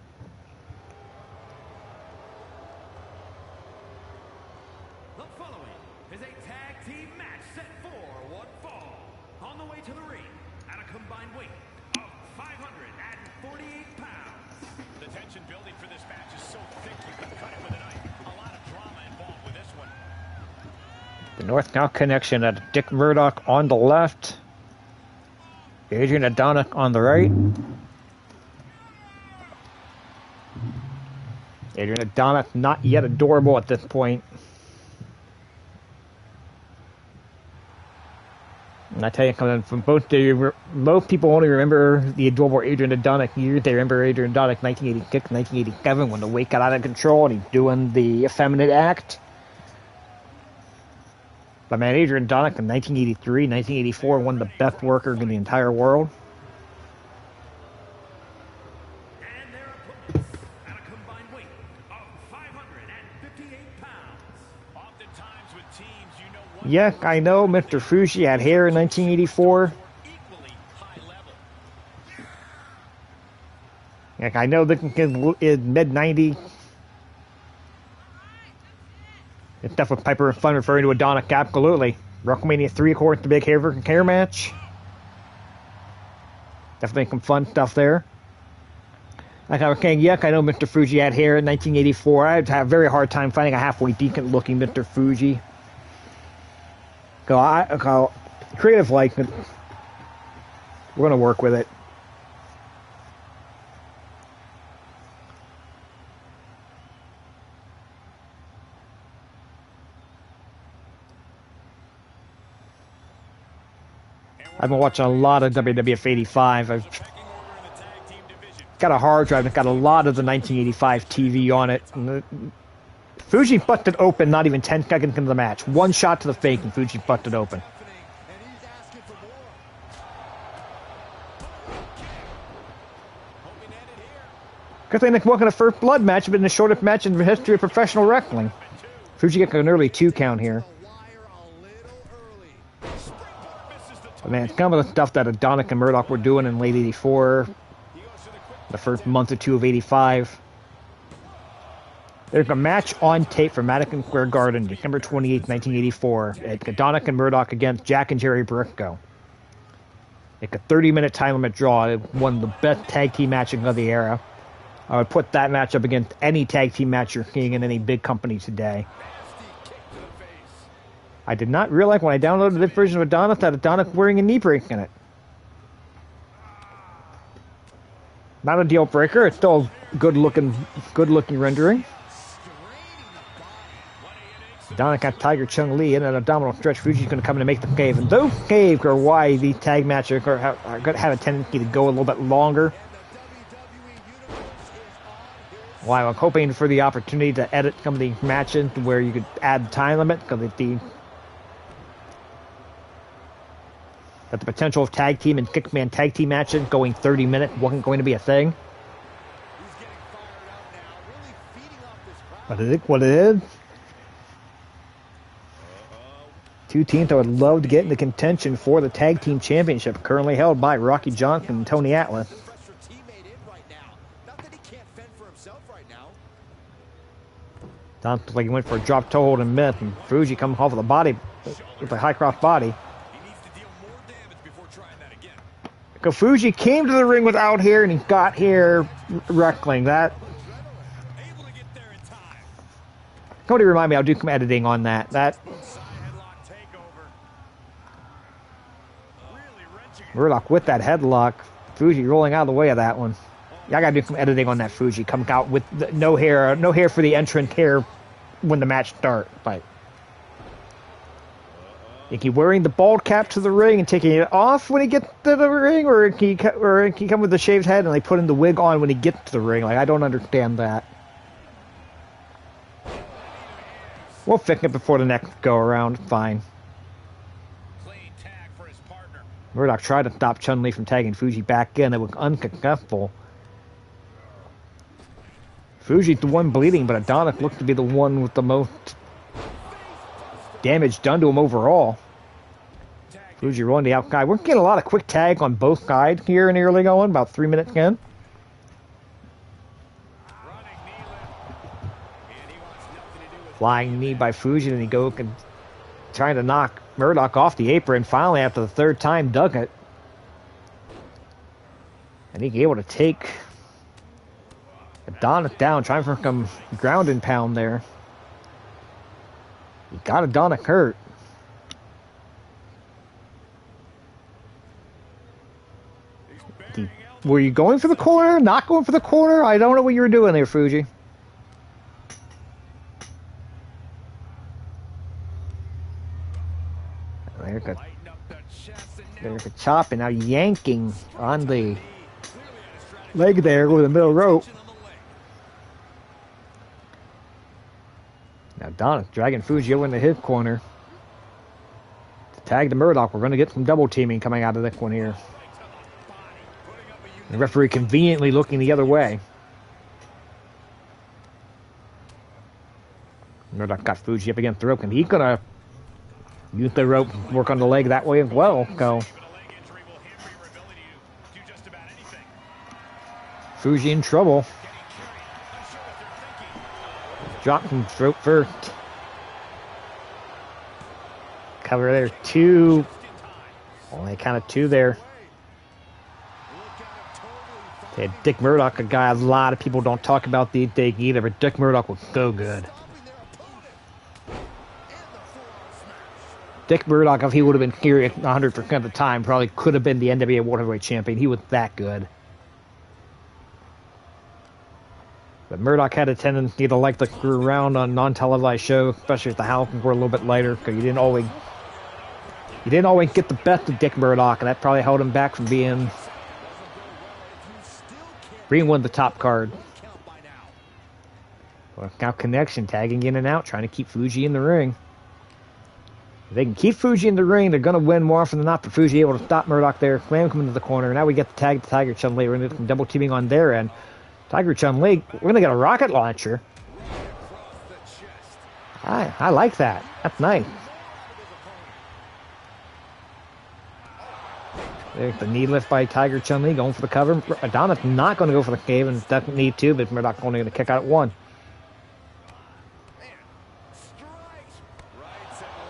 The following is a tag team match set for one fall. On the way to the ring at a combined weight of 548 pounds. The tension building for this match is so thick you can cut it with a knife. A lot of drama involved with this one. The North-South Connection at Dick Murdoch on the left. Adrian Adonik on the right. Adrian Adonik not yet adorable at this point. And I tell you, coming from both people only remember the adorable Adrian Adonik years. They remember Adrian Adonik 1986, 1987 when the weight got out of control and he's doing the effeminate act. But man, Adrian Adonik in 1983, 1984, one of the best workers in the entire world. And their opponents at a combined weight of 558 pounds. Oftentimes with teams, you know what. Yeah, I know Mr. Fuji had hair in 1984. Equally high level. Like, I know this is mid-90s. It's stuff with Piper and Fun referring to Adonik, absolutely. WrestleMania 3, of course, the big hair match. Definitely some fun stuff there. Like I was saying, yuck, I know Mr. Fuji had hair in 1984. I'd have a very hard time finding a halfway decent-looking Mr. Fuji. So creative likeness, we're going to work with it. I've been watching a lot of WWF 85. I've got a hard drive that's got a lot of the 1985 TV on it. And Fuji busted open not even 10 seconds into the match. One shot to the face and Fuji busted open. Good thing they welcome the first blood match, but in the shortest match in the history of professional wrestling. Fuji gets an early 2 count here. But man, it's kind of the stuff that Adonik and Murdoch were doing in late 84. The first month or two of 85. There's a match on tape for Madison Square Garden, December 28, 1984. It's Adonik and Murdoch against Jack and Jerry Briscoe. It's a 30-minute time limit draw. It's one of the best tag team matches of the era. I would put that match up against any tag team match you're seeing in any big company today. I did not realize when I downloaded this version of Adonis that Adonis was wearing a knee brace in it. Not a deal breaker. It's still a good looking rendering. Adonis got Tiger Chung Lee in an abdominal stretch. Fuji's going to come in and make the cave. And those caves are why these tag matches are going to have a tendency to go a little bit longer. Well, I'm hoping for the opportunity to edit some of these matches where you could add time limit, because if the That the potential of tag team and kickman tag team matches going 30 minutes wasn't going to be a thing. He's getting fired up now, really feeding off this crowd. But it is what it is. Two teams that would love to get into contention for the tag team championship, currently held by Rocky Johnson and Tony Atlas. Pressure teammate in right now. Not that he can't fend for himself right now. Don like he went for a drop toe hold and miss, and Fuji comes off with a body, with a high cross body. He needs to deal more damage before trying that again. So Fuji came to the ring without here, and he got here wrestling. That Able to get there in time. Cody remind me, I'll do some editing on that. That Side headlock takeover. Really wrenching it. Murdoch with that headlock. Fuji rolling out of the way of that one. Yeah, I gotta do some editing on that Fuji. Come out with no hair for the entrant hair when the match starts. Like, is he wearing the bald cap to the ring and taking it off when he gets to the ring, or can he come with the shaved head and they put in the wig on when he gets to the ring? Like, I don't understand that. We'll fix it before the next go around. Fine. Clean tag for his partner. Murdoch tried to stop Chun-Li from tagging Fuji back in. It was unsuccessful. Fuji's the one bleeding, but Adonis looked to be the one with the most damage done to him overall. Fuji rolling the outside. We're getting a lot of quick tag on both sides here in the early going, about 3 minutes in. Running knee lift. And he wants nothing to do with Flying knee by Fuji, and he goes and trying to knock Murdoch off the apron. Finally, after the third time, dug it. And he able to take Adonis down, trying for some ground and pound there. He got Adonis hurt. Were you going for the corner? Not going for the corner? I don't know what you were doing there, Fuji. There's a, lighten up the chest and there's a chop, and now yanking on the leg there with the middle rope. on the leg. Now Adonis dragging Fuji over into his corner. To tag the Murdoch. We're going to get some double teaming coming out of this one here. The referee conveniently looking the other way. Murdoch got Fuji up against the rope, and he's going to use the rope, work on the leg that way as well. So But a leg injury will hamper your ability to do just about anything. Fuji in trouble. Getting carried. Unsure what they're thinking. Drop from throat first. Cover there. Two. Just in time. Only kind of two there. They had Dick Murdoch, a guy a lot of people don't talk about these days either, but Dick Murdoch was so good. Dick Murdoch, if he would have been here 100% of the time, probably could have been the NWA World Heavyweight Champion. He was that good. But Murdoch had a tendency to like to screw around on non-televised shows, especially if the housings were a little bit lighter, because you didn't always get the best of Dick Murdoch, and that probably held him back from being one of the top card. Well, now connection, tagging in and out, trying to keep Fuji in the ring. If they can keep Fuji in the ring, they're going to win more often than not. But Fuji able to stop Murdoch there, slam him into the corner. Now we get the tag to Tiger Chun-Li. We're going to do some double teaming on their end. Tiger Chun-Li, we're going to get a rocket launcher. I like that. That's nice. There's the knee lift by Tiger Chun-Li going for the cover. Adonis not going to go for the cave and doesn't need to, but Murdoch only going to kick out at one.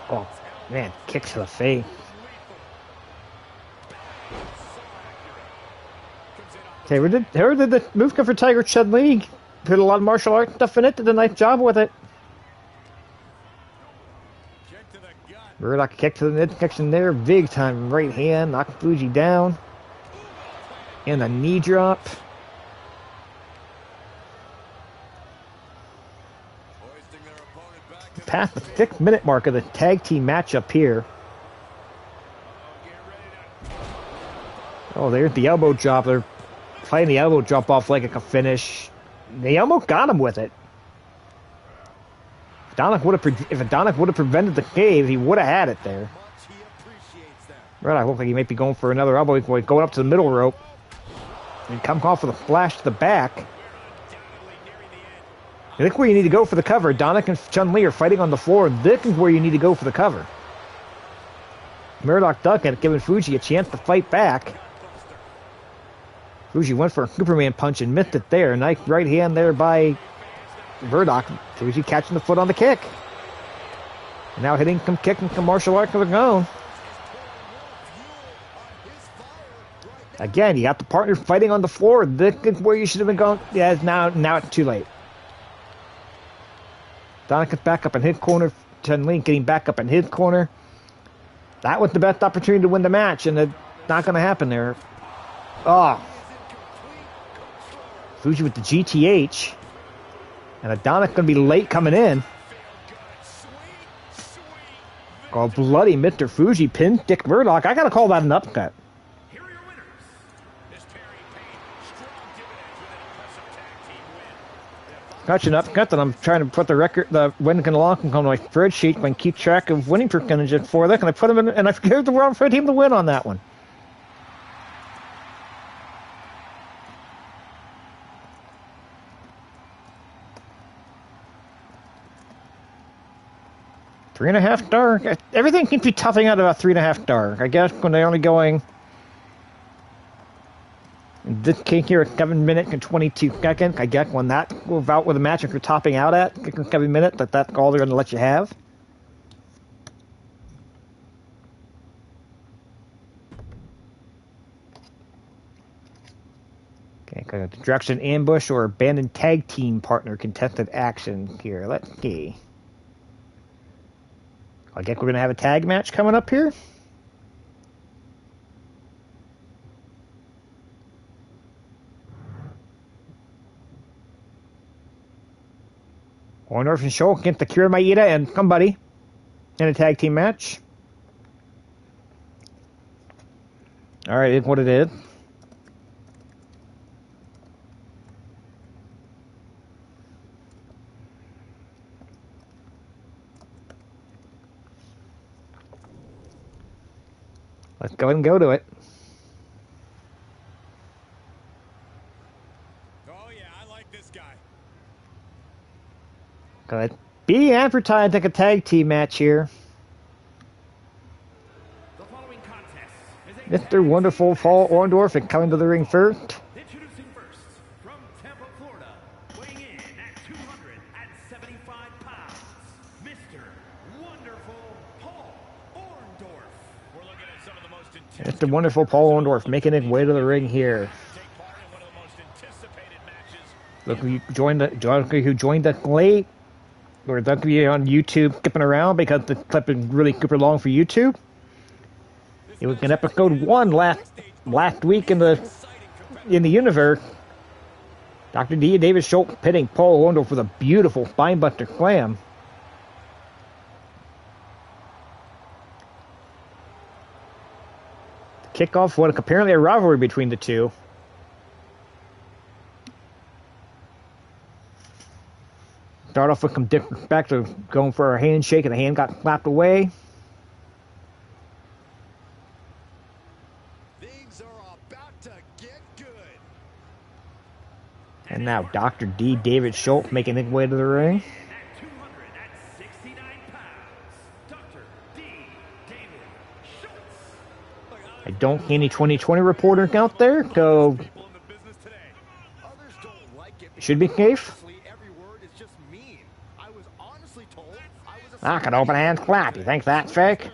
Oh, man, kick to the face. Okay, we did the move for Tiger Chun-Li. Put a lot of martial arts stuff in it, did a nice job with it. Murdoch kick to the midsection there, big time right hand, knocked Fuji down. And a knee drop. Past the 6-minute mark of the tag team matchup here. Oh, there's the elbow drop. They're playing the elbow drop off like a finish. They almost got him with it. If Adonis would have prevented the cave, he would have had it there. Murdoch looks like he might be going for another elbow. He's going up to the middle rope. And come off with a flash to the back. I think where you need to go for the cover. Donik and Chun-Li are fighting on the floor. This is where you need to go for the cover. Murdoch ducking, giving Fuji a chance to fight back. Fuji went for a Superman punch and missed it there. Nice right hand there by Murdoch. Fuji catching the foot on the kick. And now hitting some kick and some martial arts of his own. Again, you got the partner fighting on the floor. This is where you should have been going. Yeah, now it's too late. Donik is back up in his corner. Chun-Li getting back up in his corner. That was the best opportunity to win the match, and it's not going to happen there. Oh. Fuji with the GTH. And Donik going to be late coming in. Oh, bloody Mr. Fuji pinned Dick Murdoch. I got to call that an upcut. That's an upcut that I'm trying to put the win can lock on my spreadsheet and keep track of winning percentages for that. And I put them in, and I gave the wrong team to win on that one. $3.5 star. Everything seems to be toughing out about 3.5 star. I guess when they're only going. In this case here at 7 minutes and 22 seconds, I guess when that goes out with a match, if you're topping out at 7 minutes, that's all they're going to let you have. Okay, got a distraction ambush or abandoned tag team partner contested action here. Let's see. I guess we're going to have a tag match coming up here. Orndorff and Schultz against Akira Maeda and somebody in a tag team match. Alright, it's what it is. Let's go ahead and go to it. Oh yeah, I like this guy. Good. Be advertised like a tag team match here. The following contest is Mr. Wonderful Paul Orndorff and coming to the ring first. introducing first from Tampa, Florida, weighing in at 275 pounds, Mr. Wonderful Paul Orndorff. We're looking at some of the most intense. Mr. Wonderful Paul Orndorff making his way to the ring here. Take part in one of the most anticipated matches. Look who joined us late. Or those of you on YouTube skipping around because the clip is really super long for YouTube. It was in episode 1 last week in the universe. Dr. D and David Schultz pitting Paul Orndorff with a beautiful spinebuster slam. Kickoff what apparently a rivalry between the two. Start off with some disrespect of going for a handshake and the hand got slapped away. Things are about to get good. And now Dr. D. David Schultz making his way to the ring. At 269 pounds, Dr. D. David Schultz. I don't see any 2020 reporters out there, so People in the business today. Others don't like it. should be safe. Honestly, every word is just mean. I was honestly told I was a Knock an open hand clap. You think that's fake?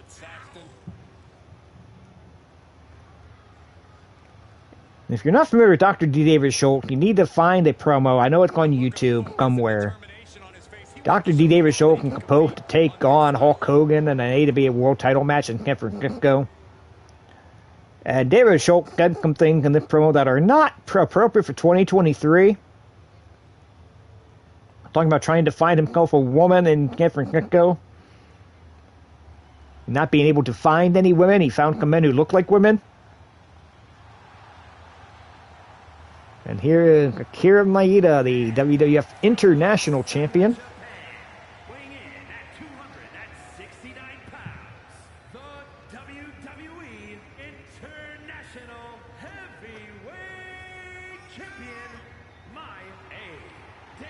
If you're not familiar with Dr. D. David Schultz, you need to find a promo. I know it's on YouTube somewhere. Dr. D. David Schultz is supposed to take on Hulk Hogan in an A to B world title match in San Francisco. And David Schultz said some things in this promo that are not appropriate for 2023. Talking about trying to find himself a woman in San Francisco. Not being able to find any women. He found some men who look like women. And here is Akira Maeda, the WWF International Champion. Weighing in at 269 pounds, the WWE champion, My A. Dan.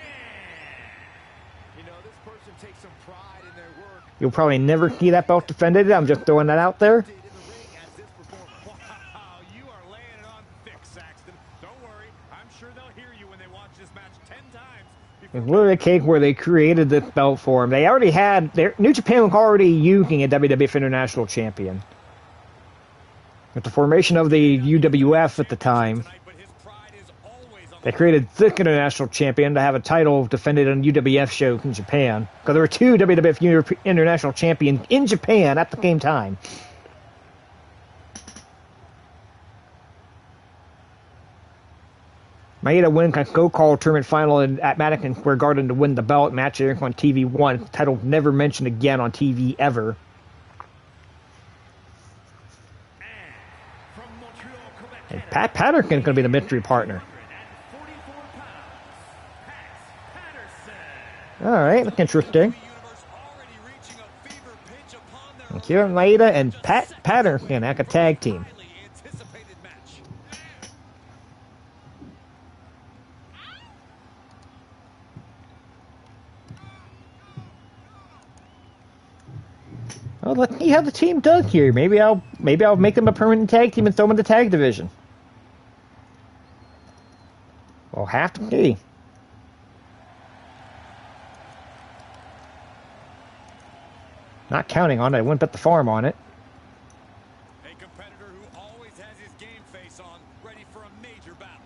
You know, this person takes some pride in their work. You'll probably never see that belt defended. I'm just throwing that out there. Did in the ring as this performer. Wow, you are laying it on thick, Saxton. Don't worry, I'm sure they'll hear you when they watch this match 10 times. It's literally a cake where they created this belt for him. They already had New Japan was already using a WWF International Champion. With the formation of the UWF at the time, they created this International Champion to have a title defended on UWF show in Japan. Because there were two WWF International Champions in Japan at the same time. Maeda wins a go-call tournament final at Madison Square Garden to win the belt. Match airing on TV 1. Title never mentioned again on TV ever. And Pat Patterson is going to be the mystery partner. Alright, that's interesting. Akira Maeda and Pat Patterson like a tag team. Well, let's see how the team does here. Maybe I'll make them a permanent tag team and throw them in the tag division. We'll have to see. Not counting on it. I wouldn't bet the farm on it. A competitor who always has his game face on, ready for a major battle.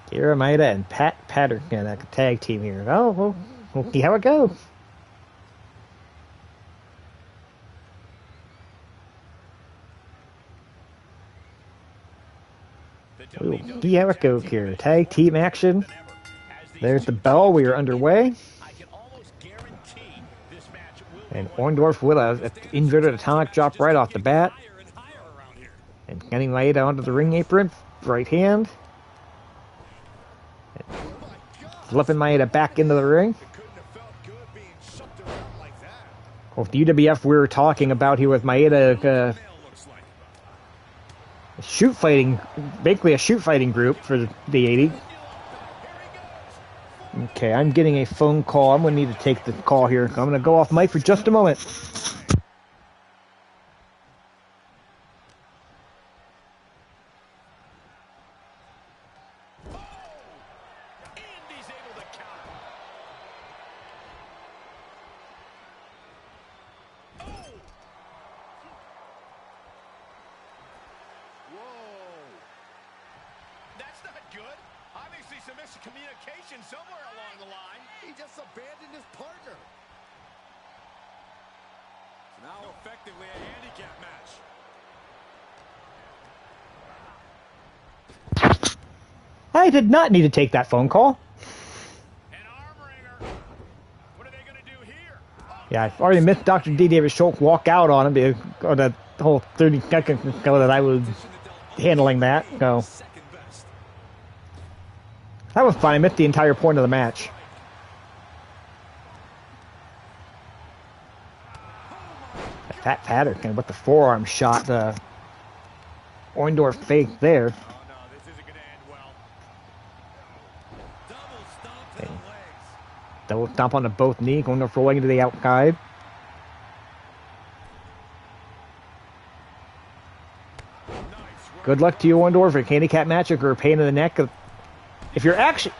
Akira Maeda and Pat Patterson, like a tag team here. Oh, we'll see how it goes. We'll see how it goes here. Tag team action. There's the bell. We are underway. And Orndorff with an inverted atomic drop right off the bat. And getting Maeda onto the ring apron. Right hand. Flipping Maeda back into the ring. Well, the UWF we were talking about here with Maeda, shoot fighting, basically a shoot fighting group for the 80s. Okay, I'm getting a phone call. I'm going to need to take the call here. I'm going to go off mic for just a moment. Miscommunication somewhere along the line. He just abandoned his partner. It's now effectively a handicap match. I did not need to take that phone call. An arm wringer. What are they going to do here? Yeah, I've already missed Dr. D. David Schultz walk out on him, or the whole 30 seconds ago that I was handling that. So that was fine. I missed the entire point of the match. Pat Patterson with the forearm shot. Orndorff face there. Oh, no, this isn't going to end well. Double stomp to the legs. Double stomp onto both knees. Orndorff rolling to the outside. Good luck to you, Orndorff, for a handicap match or a pain in the neck. If you're actually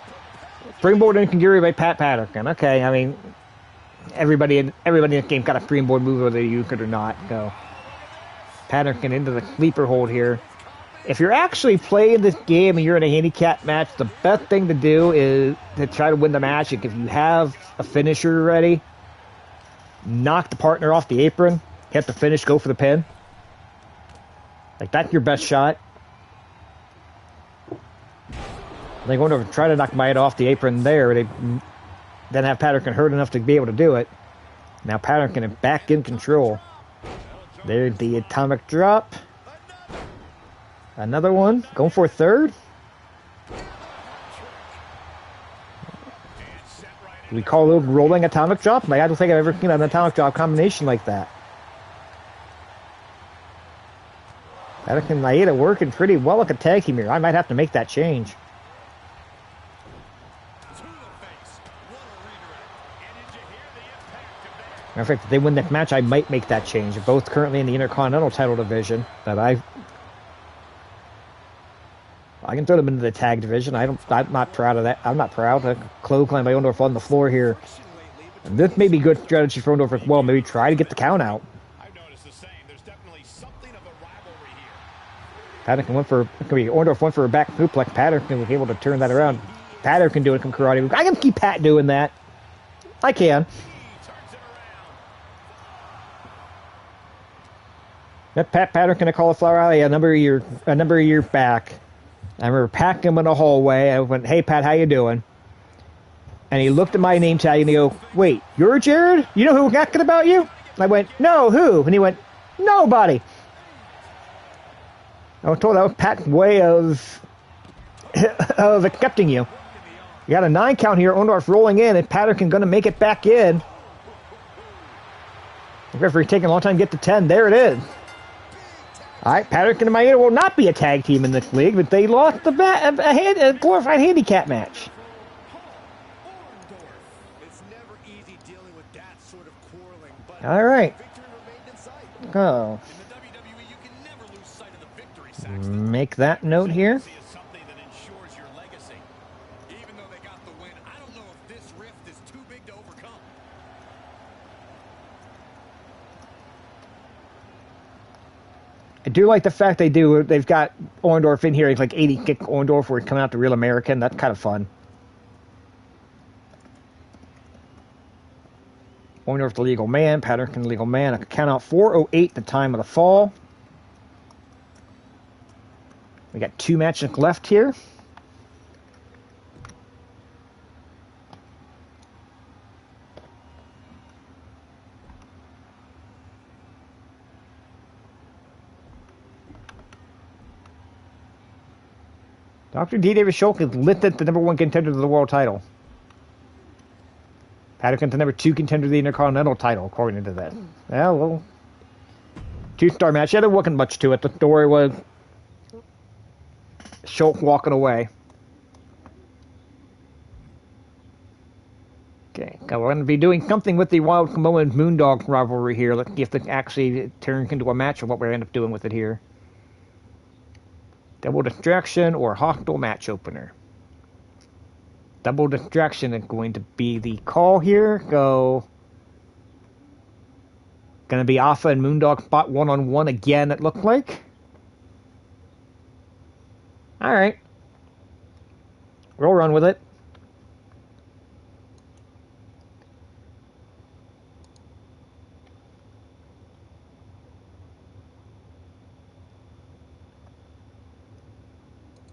springboard and Kagiri by Pat Patterson, okay. I mean, everybody in this game got a springboard move whether you use it or not. So Patterson into the sleeper hold here. If you're actually playing this game and you're in a handicap match, the best thing to do is to try to win the match. If you have a finisher ready, knock the partner off the apron, hit the finish, go for the pin. Like, that's your best shot. They're going to try to knock Maeda off the apron there. They then have Patterson hurt enough to be able to do it. Now Patterson is back in control. There's the atomic drop. Another one. Going for a third. Do we call those rolling atomic drop? Like, I don't think I've ever seen an atomic drop combination like that. Paddock and Maeda working pretty well like a tag team here. I might have to make that change. Matter of fact, if they win that match, I might make that change. They're both currently in the Intercontinental title division. But I can throw them into the tag division. I'm not proud of that. I'm not proud. Clothesline by Orndorff on the floor here. And this may be good strategy for Orndorff as well. Maybe try to get the count out. I've noticed the same. There's definitely something of a rivalry here. Patterson went for Orndorff went for a back suplex. Patterson was able to turn that around. Patterson can do it from karate. I can keep Pat doing that. I can. That Pat Patterson in a cauliflower alley a number of years back. I remember packing him in the hallway. I went, "Hey Pat, how you doing?" And he looked at my name tag and he go, "Wait, you're Jared? You know who was asking about you?" And I went, "No, who?" And he went, "Nobody." I was told that was Pat's way of accepting you. You got a 9 count here. Orndorff rolling in, and Patterson going to make it back in. The referee taking a long time to get to 10. There it is. All right, Patterson and Maeda will not be a tag team in this league, but they lost a glorified handicap match. It's never easy dealing with that sort of quarreling, but All right. victory remained in sight. Oh. In the WWE, you can never lose sight of the victory, Saxton. Make that note here. Is something that ensures your legacy. Even though they got the win, I don't know if this rift is too big to overcome. I do like the fact they've got Orndorff in here. He's like 80 kick Orndorff where he's coming out the Real American. That's kind of fun. Orndorff the legal man, Patterson the legal man. I could count out 4:08 the time of the fall. We got 2 matches left here. Dr. D. Davis Schultz is listed the #1 contender to the world title. Patterson's the #2 contender to the Intercontinental title, according to that. Yeah, well, 2-star match. Yeah, there wasn't much to it. The story was Schultz walking away. Okay, now we're going to be doing something with the Wild Samoan Moondog rivalry here. Let's see if it actually turns into a match or what we end up doing with it here. Double distraction or hostile match opener. Double distraction is going to be the call here. Going to be Alpha and Moondog spot 1-on-1 again, it looked like. Alright. We'll run with it.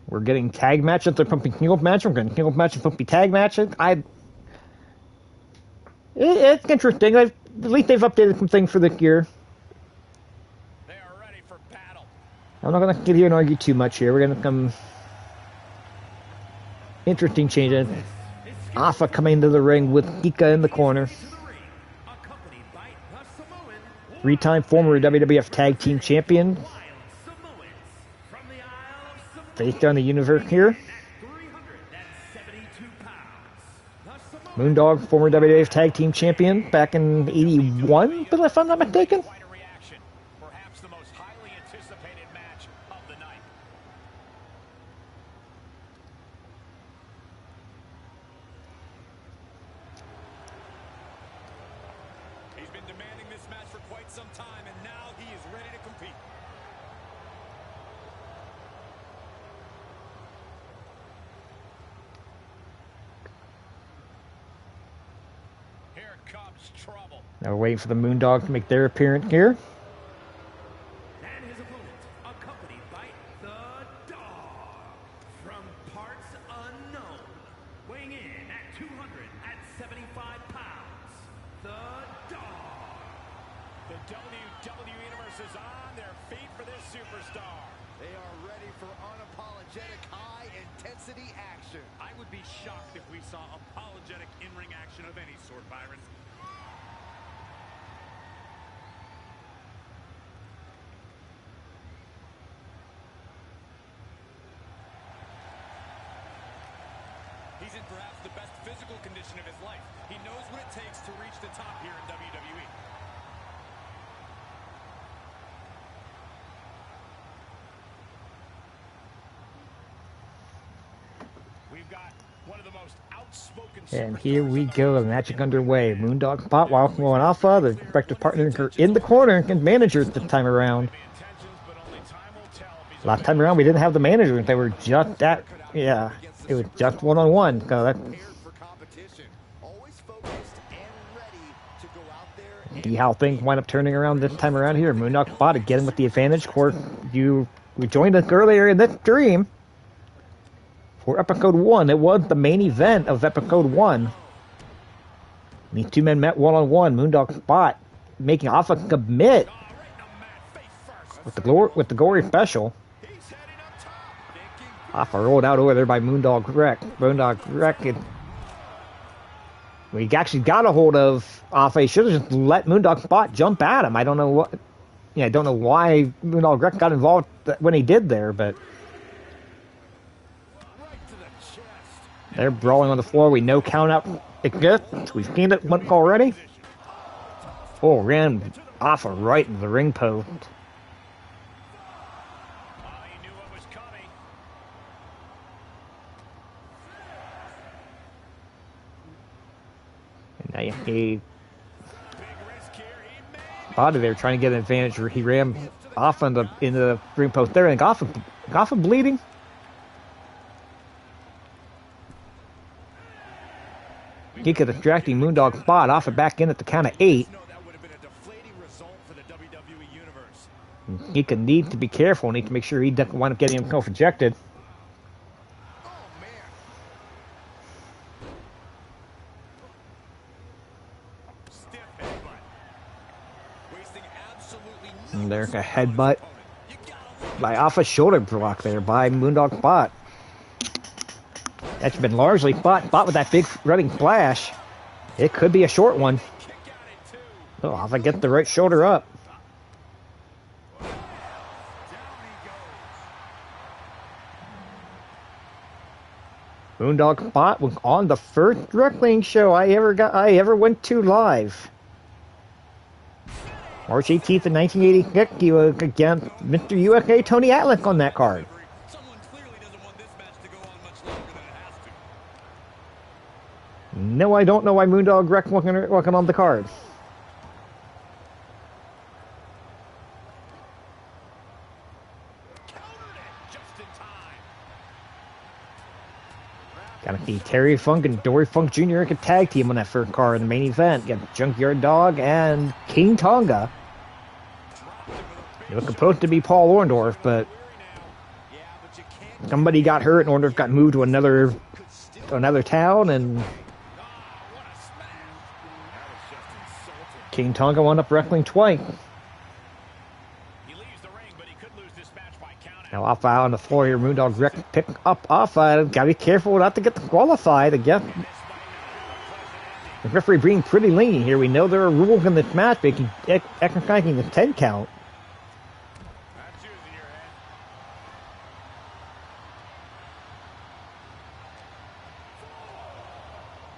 We're getting tag matches. They're pumping singles matches. We're getting singles matches, pumping tag matches. It's interesting. At least they've updated some things for this year. They are ready for battle. I'm not going to get here and argue too much here. We're going to come... Interesting changes. Alpha coming into the ring with Kika in the corner. 3-time former WWF Tag Team Champion. Based on the universe here. Moondog, former WWF Tag Team Champion back in '81, but if I'm not mistaken. Perhaps the most highly anticipated match of the night. He's been demanding this match for quite some time, and now he is ready to compete. Here comes trouble. Now we're waiting for the Moondog to make their appearance here. And his opponent, accompanied by the Dog, from parts unknown, weighing in at 275 pounds, the Dog. The WWE Universe is on their feet for this superstar. They are ready for unapologetic high-intensity action. I would be shocked if we saw apologetic in-ring action of any sort, Byron. in perhaps the best physical condition of his life. He knows what it takes to reach the top here in WWE. We've got one of the most outspoken And here we go, the magic underway. Moondog Spot, while Alpha, the respective partner in the corner, and managers this time around. Last time around, we didn't have the managers. They were just that, yeah, it was just one-on-one. So that, see how things wind up turning around this time around here. Moondog Spot again with the advantage. Of course, we joined us earlier in this stream for Episode 1. It was the main event of Episode 1. These two men met one-on-one. Moondog Spot making Alpha submit with the glory special. Alpha rolled out over there by Moondog Wreck. Moondog Wreck, we actually got a hold of Alpha. He should have just let Moondog Spot jump at him. I don't know what. Yeah, I don't know why Moondog Wreck got involved when he did there, but they're brawling on the floor. We know count out exists. We've seen it once already. Oh, ran Alpha right in the ring post. Now he body there trying to get an advantage. He ran off into the ring post there, and Alpha bleeding. He could distracting Moondog Spot off and back in at the count of 8. He could need to be careful. Need to make sure he doesn't wind up getting himself ejected. And there's a headbutt by Alpha's shoulder block there by Moondog Spot. That's been largely Spot with that big running splash. It could be a short one. Oh, Alpha gets the right shoulder up. Moondog Spot was on the first wrestling show I ever went to live. March 18th of 1986, he was against Mr. USA Tony Atlas on that card. No, I don't know why Moondog Wreck wasn't on the card. Gotta see Terry Funk and Dory Funk Jr. a tag team on that first card in the main event. Got Junkyard Dog and King Tonga. It was supposed to be Paul Orndorff, but somebody got hurt and Orndorff got moved to another town, and King Tonga wound up wrestling twice. Now Alpha out on the floor here. Moondog Wreck pick up Alpha. Gotta be careful not to get disqualified again. The referee being pretty lenient here. We know there are rules in this match, making exercising the 10 count.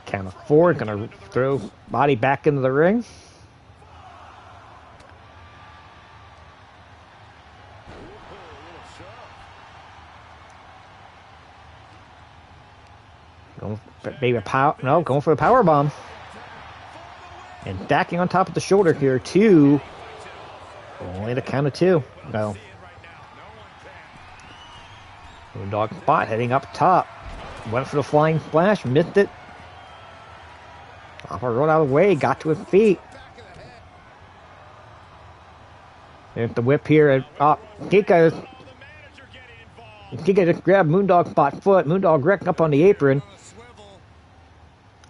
Count of 4, gonna throw body back into the ring. Going for the power bomb. And stacking on top of the shoulder here, 2. Only the count of 2. No. Moondog Spot heading up top. Went for the flying splash, missed it. Alpha rolled out of the way, got to his feet. There's the whip here. Kika just grabbed Moondog Spot's foot. Moondog Wreck up on the apron.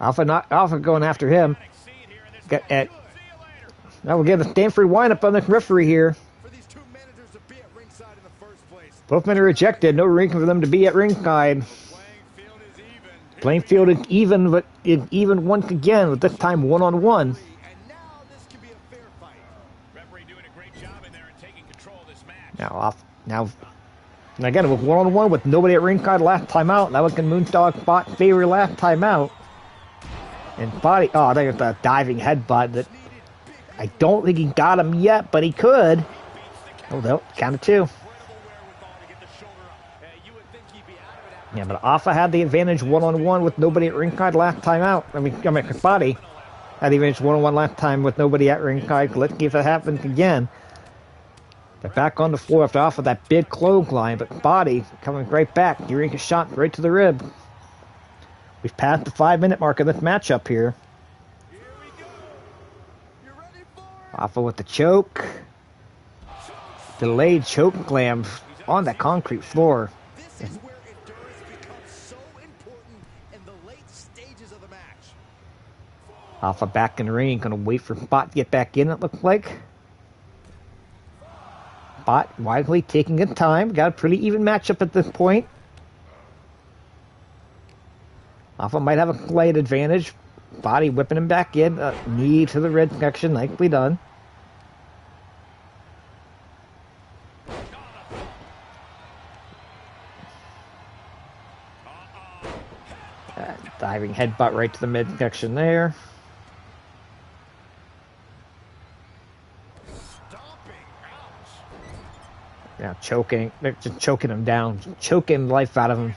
Alpha going after him. Now we'll get a Stanford windup on the referee here. Both men are rejected. No reason for them to be at ringside. Playing field is even, but even once again, with this time one-on-one. Now And again, it was one-on-one with nobody at ringside last time out. That was the Moondog spot favor last time out. And body, oh, there's the diving headbutt that I don't think he got him yet, but he could. Oh, no, count of two. Yeah, but Alpha had the advantage one-on-one with nobody at ringside last time out. I mean, Body had the advantage one-on-one last time with nobody at ringside. Let's see if that happens again. They're back on the floor after Alpha that big clothesline, but Body coming right back. Hearing a shot right to the rib. We've passed the 5-minute mark of this matchup here. Alpha with the choke. Delayed choke slam on that concrete floor. This is where endurance becomes so important in the late stages of the match. Alpha back in the ring, gonna wait for Spot to get back in, it looks like. Spot wisely taking his time. Got a pretty even matchup at this point. Alpha might have a slight advantage. Body whipping him back in. Knee to the red section, nicely done. Diving headbutt right to the midsection there. Now choking. They're just choking him down. Choking life out of him.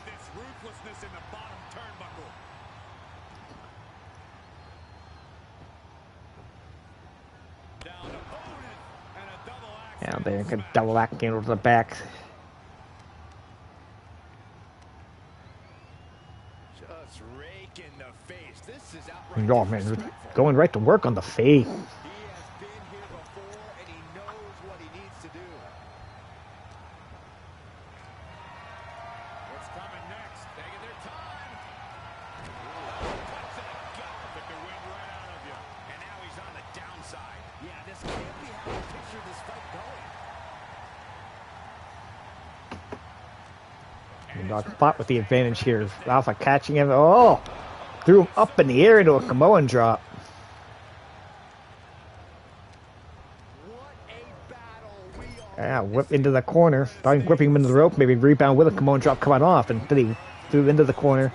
Yeah, they can double back into the back. Just rake in the face. This is Oh man, going right to work on the face. He has been here before and he knows what he needs to do. What's coming next? Taking their time. What's that gut? Took the wind right out of you. And now he's on the downside. Yeah, this can't be how we pictured this fight going. Dog Spot with the advantage here. Alpha catching him. Oh! Threw him up in the air into a Samoan drop. What a battle we are. Yeah, whip into the corner. Starting whipping him into the rope. Maybe rebound with a Samoan drop coming off. And then he threw into the corner.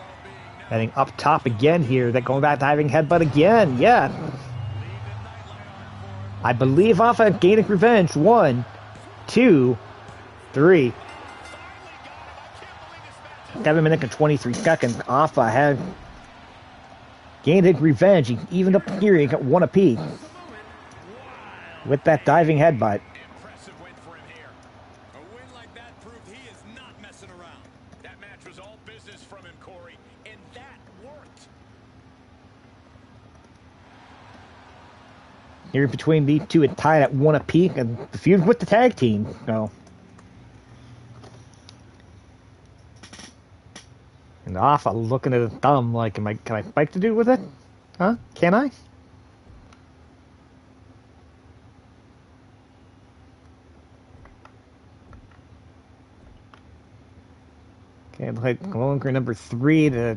Heading up top again here. They're going back diving headbutt again. Yeah. I believe Alpha gaining revenge. 1, 2, 3. 7 minutes and 23 seconds. Alpha had gained his revenge. He evened up here. He got one apiece with that diving headbutt. Impressive win for him here. A win like that proved he is not messing around. That match was all business from him, Corey, and that worked. Here between these two, it tied at one apiece, and the feud with the tag team. So, and Alpha looking at his thumb like, can I spike to do with it? Huh? Can I? Okay, like going for number 3 to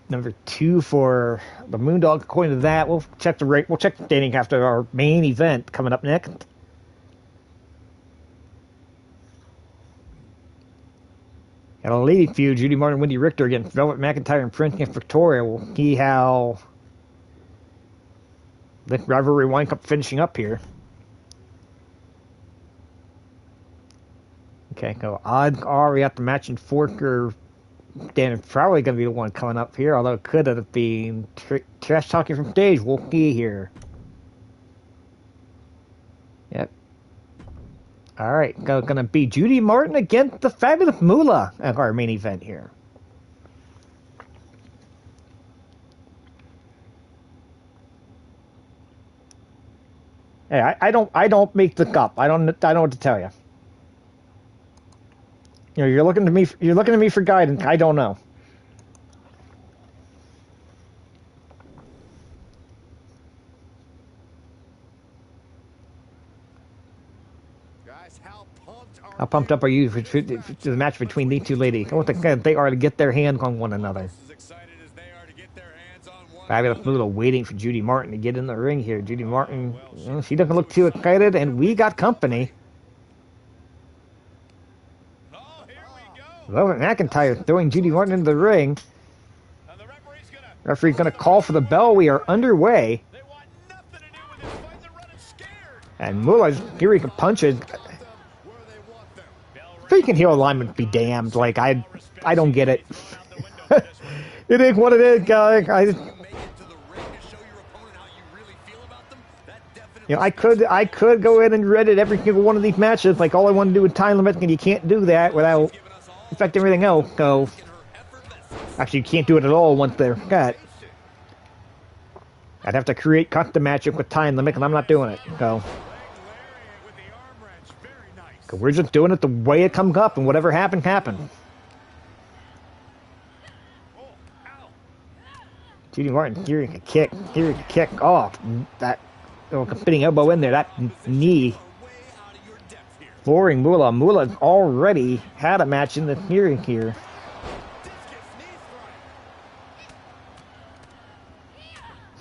number 2 for the Moondog. According to that, we'll check the rate. We'll check the standing after our main event coming up next. Got a lady feud, Judy Martin, Wendy Richter against Velvet McIntyre and Prince against Victoria. We'll see how the rivalry winds up finishing up here. Okay, so odds are we got the match in Forker. Dan is probably going to be the one coming up here, although it could have been trash talking from stage. We'll see here. Yep. Alright, going to be Judy Martin against the Fabulous Moolah at our main event here. Hey, I don't make the cup. I don't know what to tell you. You know, you're looking to me for guidance. I don't know. Guys, How pumped up are you for the match between these two ladies? I want they are to get their hands on one another. As excited as they are to get their hands on one Fabulous Moolah waiting for Judy Martin to get in the ring here. Judy Martin, she doesn't look too excited, and we got company. Velvet McIntyre throwing Judy Martin into the ring. And the referee's gonna... Referee's going to call for the bell. We are underway. They want nothing to do with this fight. They're running scared. And Moolah's here he can punch it. Where they want them. Freaking heel alignment be damned. Like, I don't get it. It is what it is, guys. Make it to the ring to show your opponent how you really feel about them. That definitely... You know, I could go in and Reddit every single one of these matches. Like, all I want to do is time limit, and you can't do that without affecting everything else. So, actually, you can't do it at all once they're cut. I'd have to create custom matchup with time limit, and I'm not doing it. So, we're just doing it the way it comes up, and whatever happened, happened. Judy Martin, here he can kick off. That spinning elbow in there, that knee. Flooring Moolah. Moolah's already had a match in the hearing here.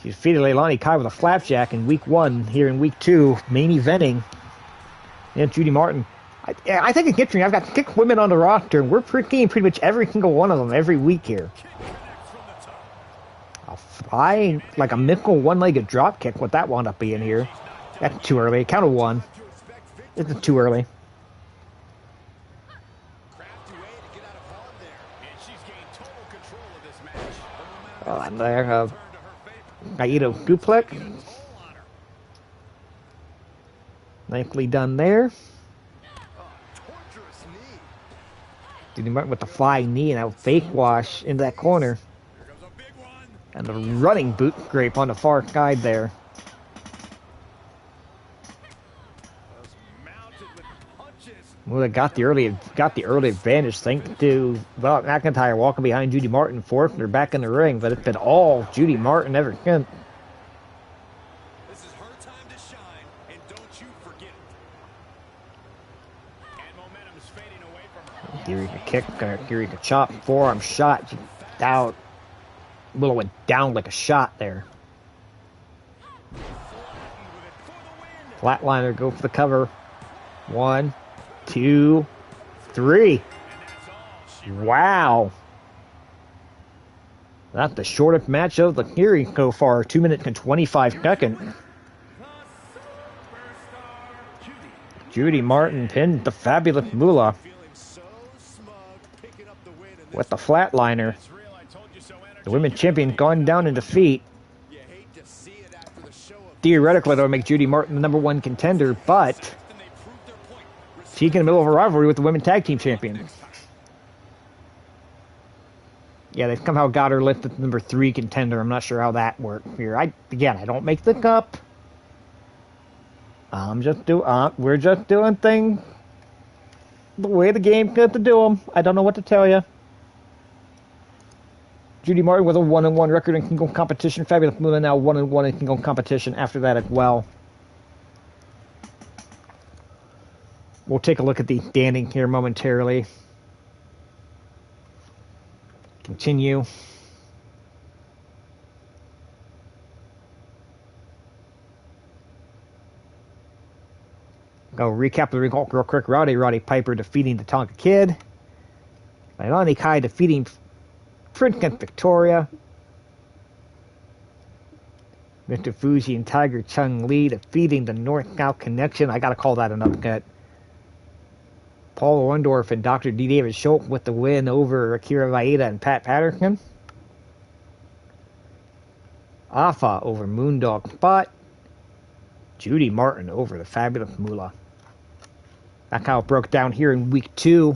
She defeated Leilani Kai with a flapjack in week 1. Here in week 2, main eventing. And Judy Martin. I think it's interesting. I've got 6 women on the roster, and we're seeing pretty much every single one of them every week here. Like a nickel one-legged drop kick, what that wound up being here. That's too early. Count of 1. It's too early. Oh, and there, Naito Duplex. Nicely done there. Judy Martin with the flying knee and a fake wash into that corner. And the running boot scrape on the far side there. Well, they got the early advantage thanks to McIntyre walking behind Judy Martin, forcing her back in the ring, but it's been all Judy Martin ever since. This is her time to shine, and don't you forget it. And momentum's fading away from her. Eureka kick, Eureka chop, forearm shot, down. Willow went down like a shot there. Flatliner go for the cover. 1, 2, 3. Wow. That's the shortest match of the hearing so far. 2 minutes and 25 seconds. Judy Martin pinned the fabulous Moolah with the flatliner. The women's champion gone down in defeat. Theoretically, that would make Judy Martin the number 1 contender, but she's in the middle of a rivalry with the women's tag team champion. Yeah, they somehow got her listed as number 3 contender. I'm not sure how that worked here. I don't make the cup. We're just doing things the way the game got to do them. I don't know what to tell you. Judy Martin with a 1-1 record in single competition. Fabulous Moolah now 1-1 in single competition after that as well. We'll take a look at the standing here momentarily. Continue. Go recap the result real quick. Roddy Piper defeating the Tonka Kid. Leilani Kai defeating Princess Victoria. Mr. Fuji and Tiger Chung Lee defeating the North-South Connection. I gotta call that an upset. Paul Orndorff and Dr. D. David Schultz with the win over Akira Maeda and Pat Patterson. Afa over Moondog Spot. Judy Martin over the fabulous Moolah. That's how it broke down here in week 2.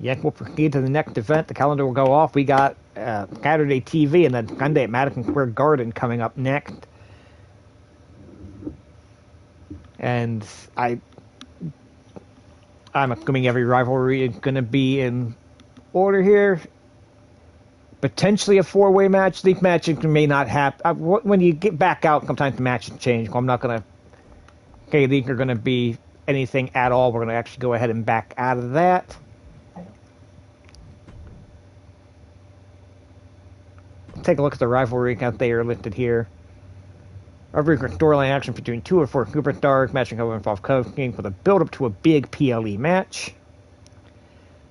Yes, we'll proceed to the next event. The calendar will go off. We got Saturday TV and then Sunday at Madison Square Garden coming up next. And I'm assuming every rivalry is going to be in order here. Potentially a 4-way match. These matches may not happen. When you get back out, sometimes the matches change. I'm not going to say these are going to be anything at all. We're going to actually go ahead and back out of that. Take a look at the rivalry count. They are listed here. Every storyline action between 2 or 4 superstars. Matching over involved coaching for the build-up to a big PLE match.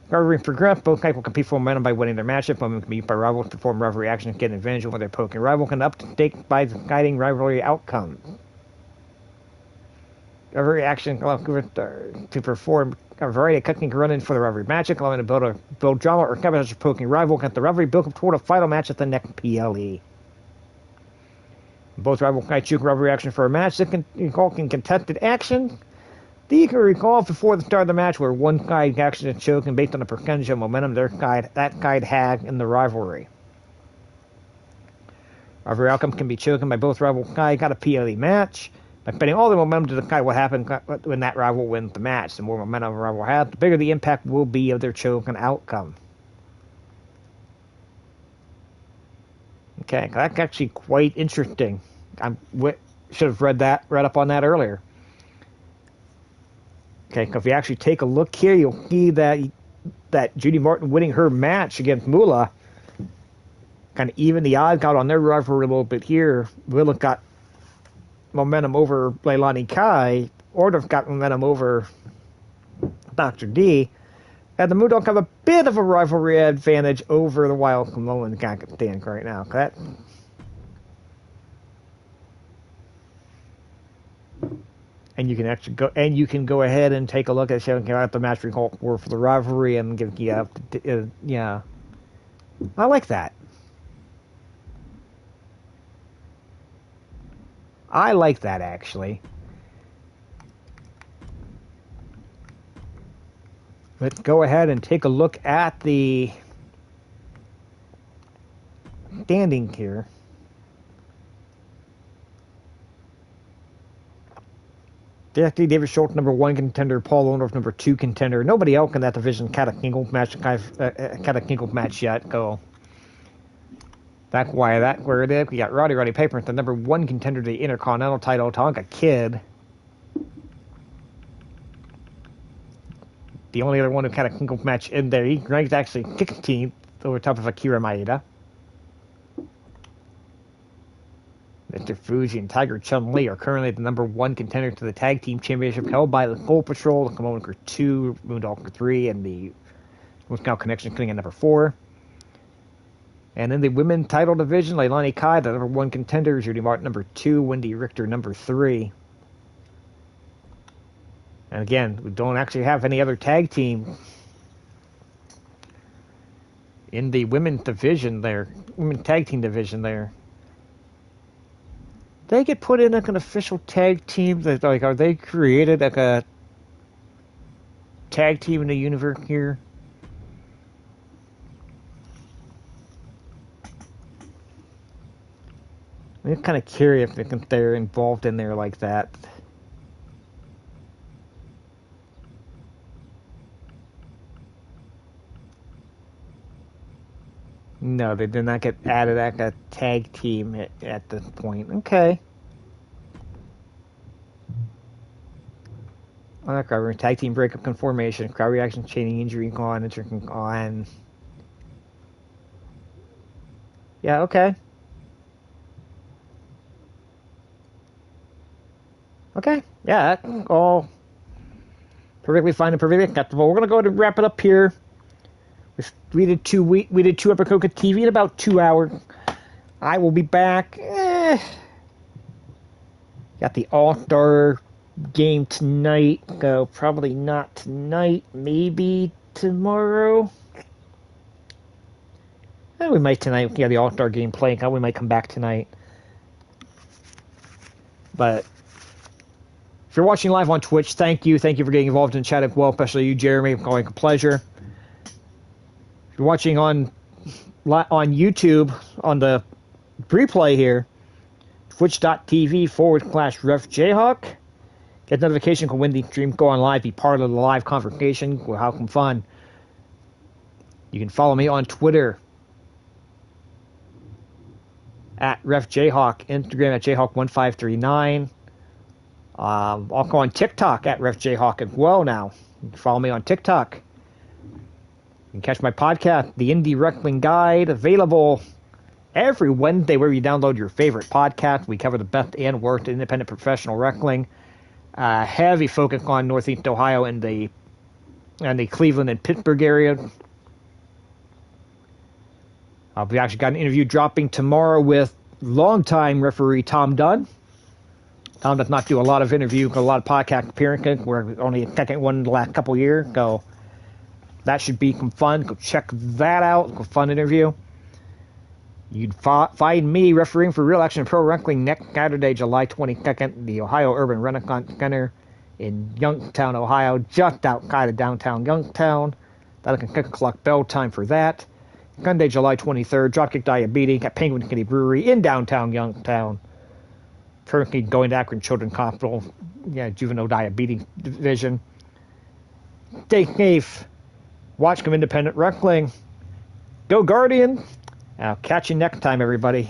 Rivalry progress. Both guys will compete for momentum by winning their matchup. Momentum can be used by rivals to perform rivalry action and get an advantage over their poking rival. Can uptake by guiding rivalry outcomes. Rivalry action to perform a variety of cooking run-ins for the rivalry matchup, allowing to build drama or coverage your poking rival. Can the rivalry build up toward a final match at the next PLE. Both rival guys choose rivalry action for a match. They can contested action. You can recall before the start of the match where one guide action is choken based on the percentage of momentum that guide had in the rivalry. Rivalry outcome can be choken by both rival guys. Got a PLE match. By spending all the momentum to the guy, what happened when that rival wins the match. The more momentum a rival has, the bigger the impact will be of their chosen outcome. Okay, that's actually quite interesting. I should have read up on that earlier. Okay, because if you actually take a look here, you'll see that Judy Martin winning her match against Moolah kind of evened the odds out on their rivalry a little bit here. Moolah got momentum over Leilani Kai. Orndorff got momentum over Dr. D. And the Moondog have a bit of a rivalry advantage over the Wild Samoan stand right now. And you can actually go ahead and take a look at showing out the match result for the rivalry and give yeah. I like that. I like that actually. Let's go ahead and take a look at the standing here. David Schultz, number 1 contender. Paul Orndorff, number 2 contender. Nobody else in that division had a single match yet. Go. That's why where it is. We got Roddy Piper, the number 1 contender to the Intercontinental title. Tonga Kid. The only other one who had a single match in there. He ranked actually 16th over top of Akira Maeda. Mr. Fuji and Tiger Chun-Li are currently the number 1 contender to the Tag Team Championship held by the Soul Patrol, the Kimono 2, Moondog 3, and the Moscow Connection coming in number 4. And in the women's title division, Leilani Kai, the number 1 contender, Judy Martin, number 2, Wendy Richter, number 3. And again, we don't actually have any other tag team in the women's division there, women's tag team division there. They get put in like an official tag team. Like, are they created like a tag team in the universe here? I'm kind of curious if they're involved in there like that. No, they did not get added as a tag team at this point. Okay. Okay, tag team breakup conformation, crowd reaction, chaining, injury gone, intercon on. Yeah, okay. Okay, yeah, that's all perfectly fine and perfectly acceptable. We're gonna go ahead and wrap it up here. We did two Epicoca TV in about 2 hours. I will be back. Got the All-Star game tonight. Go probably not tonight. Maybe tomorrow. We might tonight. Yeah, the All-Star game playing. We might come back tonight. But if you're watching live on Twitch, thank you. Thank you for getting involved in chat as well, especially you, Jeremy. It's always a pleasure. If you're watching on YouTube, on the replay here, twitch.tv/RefJayhawk. Get notification when the stream go on live. Be part of the live conversation. We'll have some fun. You can follow me on Twitter at RefJayhawk, Instagram at Jayhawk1539. Also on TikTok at RefJayhawk as well now. You can follow me on TikTok. You can catch my podcast, The Indie Wrestling Guide, available every Wednesday where you download your favorite podcast. We cover the best and worst independent professional wrestling. Heavy focus on Northeast Ohio and the and the Cleveland and Pittsburgh area. We actually got an interview dropping tomorrow with longtime referee Tom Dunn. Tom does not do a lot of interview, a lot of podcast appearances. We're only a second one in the last couple of years. So that should be some fun. Go check that out. A fun interview. You'd find me refereeing for Real Action Pro Wrestling next Saturday, July 22nd, the Ohio Urban Renaissance Center in Youngstown, Ohio, just outside of downtown Youngstown. That'll be 6 o'clock bell time for that. Sunday, July 23rd, Dropkick Diabetes at Penguin City Brewery in downtown Youngstown. Currently going to Akron Children's Hospital, juvenile diabetes division. Stay safe. Watch some independent wrestling. Go Guardians. I'll catch you next time, everybody.